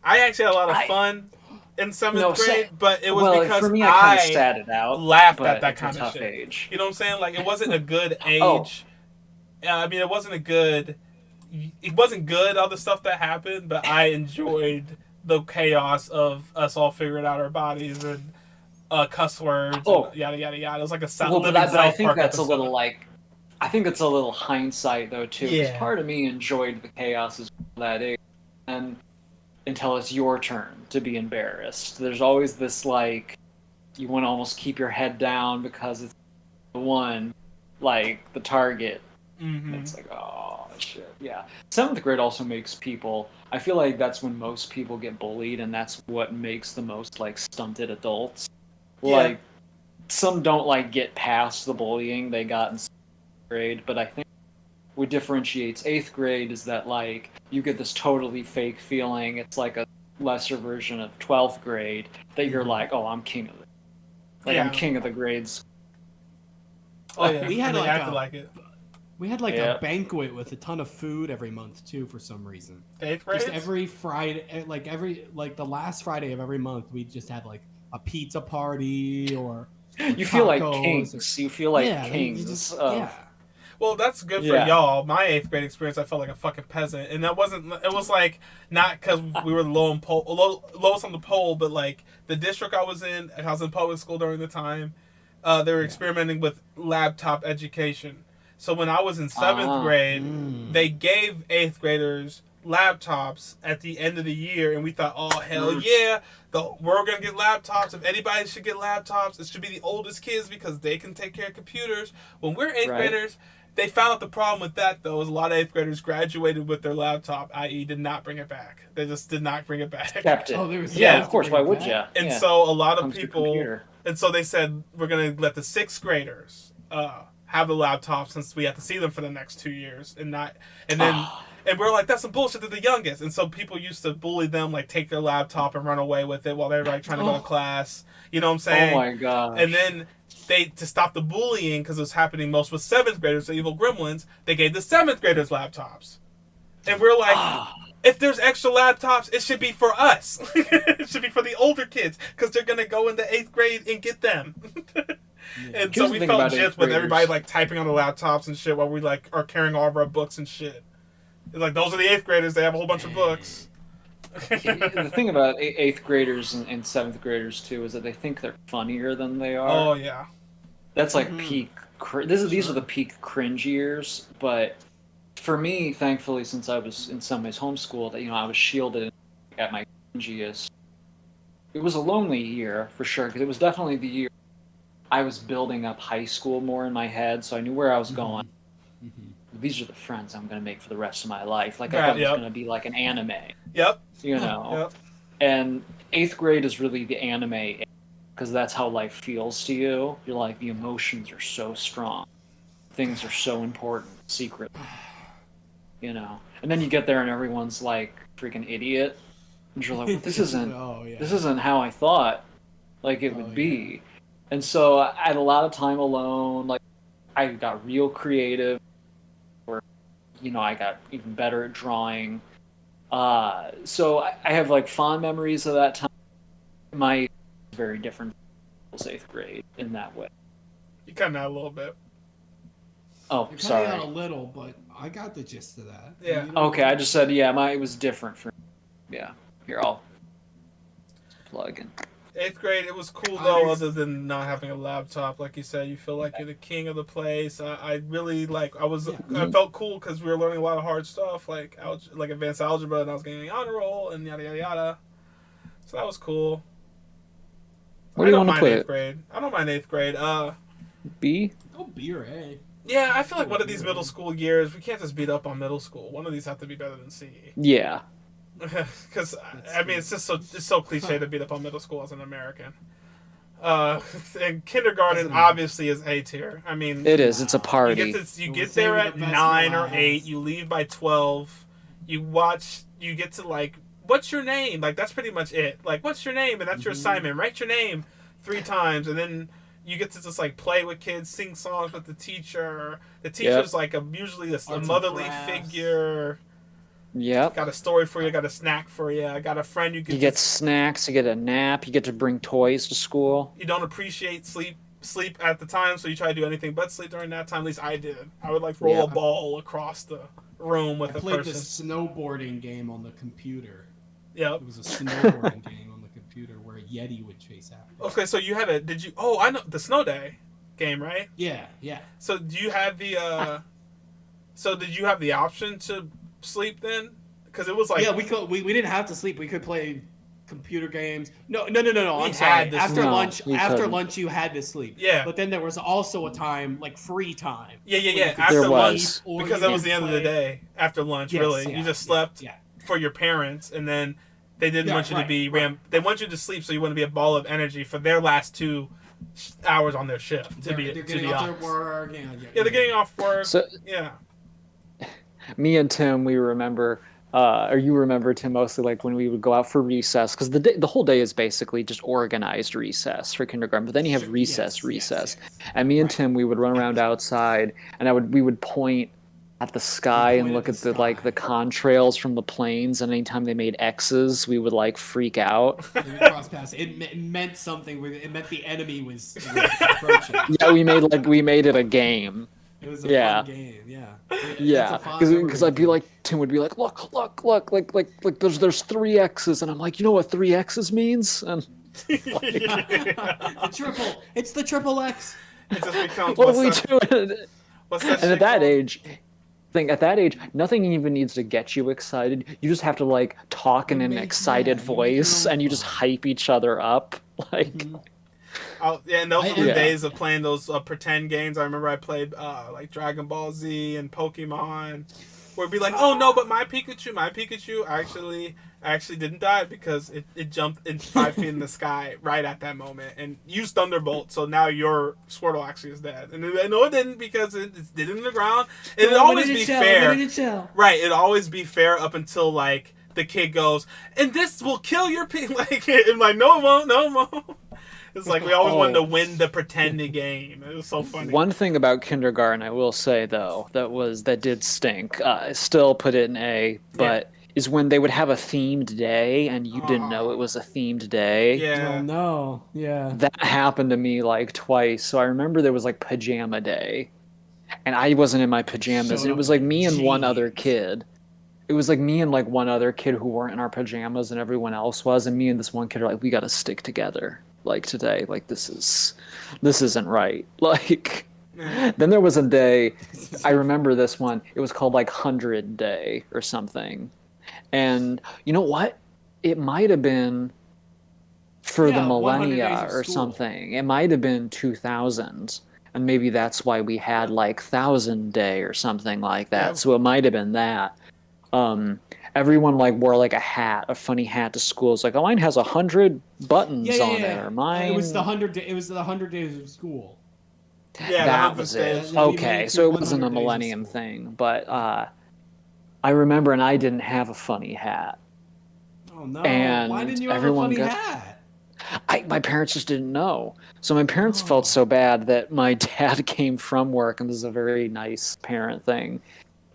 I actually had a lot of fun in 7th grade, but it was because for me, I kind of sat it out, laughed at that kind of shit. Age. You know what I'm saying? Like, it wasn't a good age. I mean, it wasn't a good it wasn't good, all the stuff that happened, but I enjoyed the chaos of us all figuring out our bodies and cuss words and yada yada yada. It was like a living but I South think Park that's episode. a little like, I think it's a little hindsight though too, because Yeah. part of me enjoyed the chaos as that age, and until it's your turn to be embarrassed. There's always this like, you want to almost keep your head down because it's the one, like the target. Mm-hmm. It's like, oh shit, yeah. 7th grade also makes people. I feel like that's when most people get bullied, and that's what makes the most like stunted adults. Yeah. Like, some don't like get past the bullying they got in 7th grade, but I think what differentiates 8th grade is that like you get this totally fake feeling. It's like a lesser version of 12th grade that you're like, oh, I'm king of it. Like Yeah. I'm king of the grades. Oh yeah, We had and they like acted a- like it. We had like Yeah. a banquet with a ton of food every month too, for some reason. 8th grade. Just every Friday, like the last Friday of every month, we just had like a pizza party or You feel like tacos kings. You feel like yeah, kings. you just, of- yeah. Well, that's good for Yeah. y'all. My 8th grade experience, I felt like a fucking peasant, and that wasn't. It was like not because we were lowest on the poll, but like the district I was in public school during the time. They were experimenting with laptop education. So when I was in 7th grade, they gave 8th graders laptops at the end of the year, and we thought, oh hell yeah, we're gonna get laptops. If anybody should get laptops, it should be the oldest kids because they can take care of computers. When we're 8th Right. graders, they found out the problem with that though is a lot of 8th graders graduated with their laptop, i.e. did not bring it back. They just did not bring it back. Kept it. Oh, they were Yeah, supposed of course. to Why bring it would you? back? And Yeah. so a lot of Comes to people, computer. and so they said we're gonna let the 6th graders have the laptop since we have to see them for the next 2 years, and then and we're like, that's some bullshit. They're the youngest, and so people used to bully them, like take their laptop and run away with it while they're like trying to go to class. You know what I'm saying? Oh my god. And then to stop the bullying, because it was happening most with 7th graders, the evil gremlins, they gave the 7th graders laptops. And we're like, if there's extra laptops, it should be for us. It should be for the older kids, because they're going to go into 8th grade and get them. And Here's so the we thing felt about gypped 8th with everybody graders. like typing on the laptops and shit while we like are carrying all of our books and shit. It's like, those are the 8th graders, they have a whole bunch of books. The thing about 8th graders and 7th graders too is that they think they're funnier than they are. Oh yeah. That's like peak. These are the peak cringe years. But for me, thankfully, since I was in some ways homeschooled, I was shielded at my cringiest. It was a lonely year for sure, because it was definitely the year I was building up high school more in my head, so I knew where I was going. These are the friends I'm going to make for the rest of my life. Like, I thought it was going to be like an anime, Yep. you know? Yep. And 8th grade is really the anime, because that's how life feels to you. You're like, the emotions are so strong. Things are so important, secret. You know? And then you get there and everyone's like freaking idiot. And you're like, well, this isn't Oh, yeah. this isn't how I thought like it would be. And so I had a lot of time alone. Like, I got real creative, or I got even better at drawing. So I have like fond memories of that time. My very different from 8th grade in that way. You cut out a little bit. Oh, You're sorry. cutting out a little, but I got the gist of that. Yeah. Okay, I just said it was different for. Yeah, here I'll plug in. 8th grade, it was cool though, other than not having a laptop. Like you said, you feel like you're the king of the place. I really I felt cool because we were learning a lot of hard stuff, like advanced algebra, and I was getting an honor roll and yada yada yada. So that was cool. Where do you want to mind put 8th it? grade. I don't mind 8th grade. B? Oh, B or A. Yeah, I feel like one of these middle school years, we can't just beat up on middle school. One of these have to be better than C. Yeah. Because I mean, it's so cliche to beat up on middle school as an American. And kindergarten obviously is A tier. I mean, It is. It's a party. you get there at 9 or 8. You leave by 12. You get to like, what's your name? Like, that's pretty much it. Like, what's your name? And that's your assignment. Write your name 3 times, and then you get to just like play with kids, sing songs with the teacher. The teacher's like usually a motherly figure. Yep. Got a story for you, got a snack for you. I got a friend you get snacks, you get a nap, you get to bring toys to school. You don't appreciate sleep at the time, so you try to do anything but sleep during that time. At least I did. I would like roll a ball across the room with I a played person. this snowboarding game on the computer. Yep. It was a snowboarding game on the computer where a Yeti would chase after me. Okay, so you had a I know the Snow Day game, right? Yeah. So do you have the so did you have the option to sleep then? Because it was like Yeah, we didn't have to sleep. We could play computer games. No. I'm sorry. had to After sleep. lunch, No, we couldn't. you had to sleep. Yeah. But then there was also a time like free time. Yeah. where you could After There lunch, was. or because you that was could the end of the play- day. After lunch, Yes, really, yeah, you just slept Yeah. for your parents, and then they didn't Yeah, want you to right, be right. They want you to sleep, so you want to be a ball of energy for their last 2 hours on their shift They're getting off their work. Yeah, they're getting off work. So Yeah. me and Tim, we remember, or you remember, Tim, mostly like when we would go out for recess, because the whole day is basically just organized recess for kindergarten. But then you have Sure, recess, yes. and me and Right. Tim, we would run around outside, and we would point at the sky and point look at at the the sky. contrails from the planes. And anytime they made X's, we would like freak out. Cross paths. It meant something. It meant the enemy was approaching. Yeah, we made it a game. It was a Yeah. fun game. Yeah. Yeah, That's a fond memory. because I'd be like, Tim would be like, look, like there's 3 X's, and I'm like, you know what 3 X's means? And the triple. It's the triple X. It just becomes what are we doing? What's that And shit at that called? age, nothing even needs to get you excited. You just have to like talk in an excited you make your voice, own and you just fun. hype each other up. Like, And those were the Yeah. days of playing those pretend games. I remember I played like Dragon Ball Z and Pokemon, where it'd be like, oh no, but my Pikachu actually didn't die because it jumped in 5 feet in the sky right at that moment and used Thunderbolt. So now your Squirtle actually is dead. And no, it didn't, because it did it in the ground. It'd always be fair. Right, it'd always be fair up until like the kid goes, and this will kill your like, and like, no it won't, no it won't. It's like we always wanted to win the pretending game. It was so funny. one thing about kindergarten, I will say though, that did stink. I still put it in A, but is when they would have a themed day and you didn't know it was a themed day. Yeah. Oh no. Yeah. That happened to me like twice. So I remember there was like pajama day, and I wasn't in my pajamas. Showed It up was like me and one jeans. other kid. It was like me and like one other kid who weren't in our pajamas, and everyone else was. And me and this one kid are like, we got to stick together. Like today, like this isn't right. Like, then there was a day, I remember this one. It was called like 100 Day or something. And you know what? It might have been for the Yeah, 100 days millennia of or school. something. It might have been 2000. And maybe that's why we had like 1000 Day or something like that. Yeah. So it might have been that. Everyone like wore like a funny hat to school. It's like, oh, mine has 100 buttons on it, or mine. It was the 100. It was the 100 days of school. Yeah, that the was 100 it. days. Okay, so it wasn't 100 a days of millennium school. thing, but I remember, and I didn't have a funny hat. Oh no! And Why didn't you have a everyone funny got- hat? My parents just didn't know. So my parents Oh. felt so bad that my dad came from work, and this is a very nice parent thing.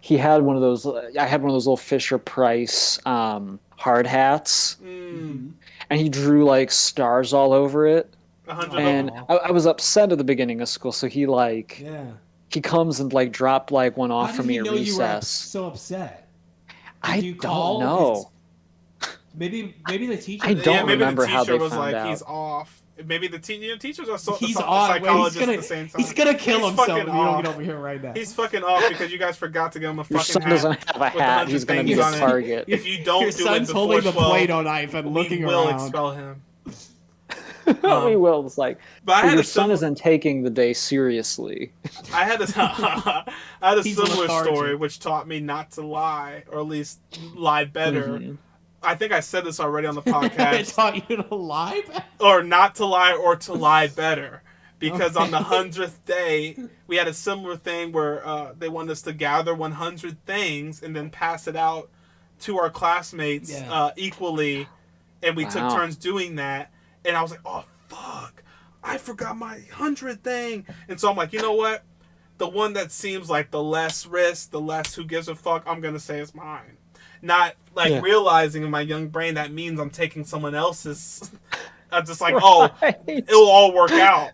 He had one of those. I had one of those little Fisher Price hard hats, Mm, and he drew like stars all over it. 100 And of them. I was upset at the beginning of school, so he like Yeah. he comes and like dropped like one off How for did me he at know you were recess. so upset? I you don't call know. Maybe the teacher. I don't maybe remember the how teacher they was found like, out. he's off. Maybe the teachers are He's so on. psychologists at the same time. He's gonna kill He's himself if fucking you don't off. get over here right now. He's fucking off because you guys forgot to give him a Your fucking son hat. doesn't have a with hat. 100 He's going to be things a on it. target. If you don't Your do it son's before holding the 12, Play-Doh knife and looking we will around. expel him. We will. It's like, But I had your a son similar, isn't taking the day seriously. I had a He's similar lethargic. story which taught me not to lie, or at least lie better. Mhm. I think I said this already on the It podcast. taught you to lie. Or not to lie, or to lie better. Because on the 100th day, we had a similar thing where they wanted us to gather 100 things and then pass it out to our classmates Yeah. equally. And we took Wow. turns doing that. And I was like, oh, fuck. I forgot my 100th thing. And so I'm like, you know what? The one that seems like the less risk, the less who gives a fuck, I'm going to say is mine. Not like Yeah. realizing in my young brain that means I'm taking someone else's. I'm just like, oh, Right. it'll all work out.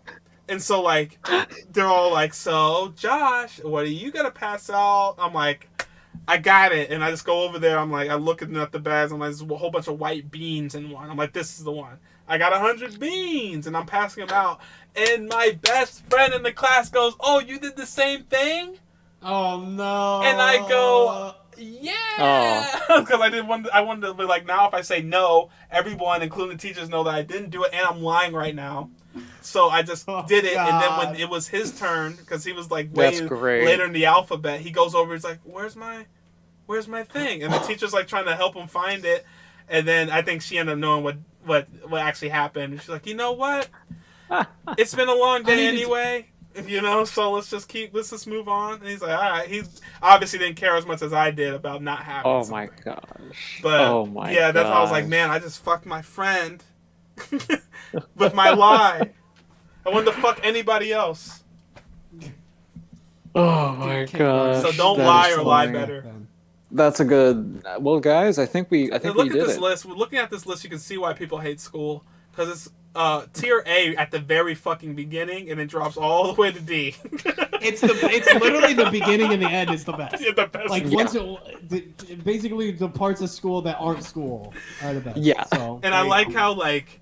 And so, like, they're all like, so, Josh, what are you going to pass out? I'm like, I got it, and I just go over there. I'm like, I'm looking at the bags. I'm like, there's a whole bunch of white beans in one. I'm like, this is the one. I got 100 beans, and I'm passing them out. And my best friend in the class goes, "Oh, you did the same thing?" Oh no! And I go, "Yeah," because I didn't want. I wanted to be like, now if I say no, everyone, including the teachers, know that I didn't do it, and I'm lying right now. So I just did it, and then when it was his turn, because he was like way later in the alphabet, he goes over. He's like, "Where's my thing?" And the teacher's like trying to help him find it, and then I think she ended up knowing what actually happened. And she's like, "You know what? It's been a long day anyway, you know. So let's just move on." And he's like, "All right." He obviously didn't care as much as I did about not having. Oh something. my gosh! But that's why I was like, man, I just fucked my friend with my lie. I wanted to fuck anybody else. Oh my gosh! So don't lie or lie better. That's a good. Well, guys, I think we did this list. We're looking at this list. You can see why people hate school, because it's tier A at the very fucking beginning, and it drops all the way to D. It's literally the beginning and the end is the best. Yeah, the best. Like once basically the parts of school that aren't school are the best. Yeah. So, and I like how like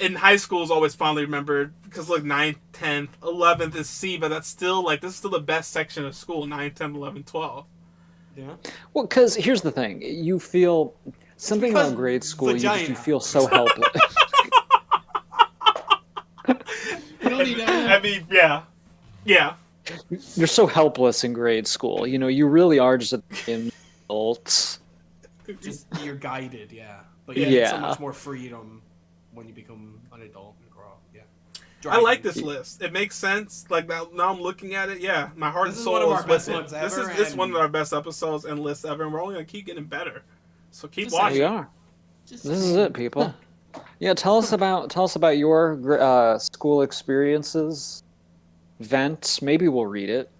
in high school is always fondly remembered because like 9th, 10th, 11th is C, but that's still like this is still the best section of school. 9, 10, 11, 12. Yeah. Well, because here's the thing: you feel something about grade school. You feel so helpless. You don't need I mean, yeah. You're so helpless in grade school. You know, you really are just adults. You're guided, yeah. But Yeah. you get so much more freedom when you become an adult and grow up. Yeah. I like this list. It makes sense. Like now I'm looking at it. Yeah, my heart and soul one of our is best with ones it. ever, This is one of our best episodes and lists ever, and we're only gonna keep getting better. So keep watching. We are. This is it, people. Yeah, tell us about your school experiences. Vent. Maybe we'll read it.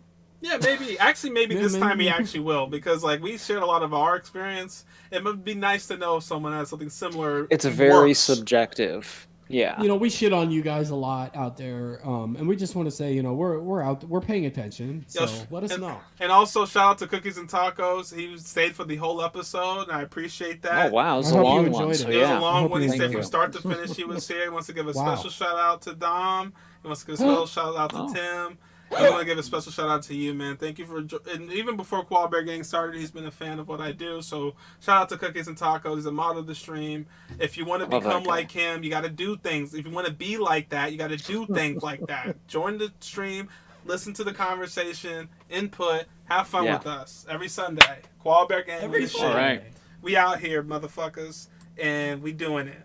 Yeah, maybe. Actually, maybe this time we actually will, because like we shared a lot of our experience. It would be nice to know if someone has something similar. It's very worse. subjective. Yeah. You know, we shit on you guys a lot out there, and we just want to say, you know, we're paying attention. So let us know. And also shout out to Cookies and Tacos. He stayed for the whole episode, and I appreciate that. Oh wow, it was I a hope you long enjoyed one. it. So It was yeah. a long one. He Thank stayed you. from start to finish. He was here. He wants to give a Wow. special shout out to Dom. He wants to give a special shout out to Tim. I want to give a special shout out to you, man. Thank you for, and even before Koala Bear getting started, he's been a fan of what I do. So shout out to Cookies and Tacos. He's a model of the stream. If you want to Love that become guy. like him, you got to do things. If you want to be like that, you got to do things like that. Join the stream, listen to the conversation, input, have fun Yeah. with us every Sunday. Koala Bear Gang. Every shit. All right. We out here, motherfuckers, and we doing it.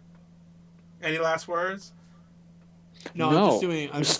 Any last words? No, No. I'm just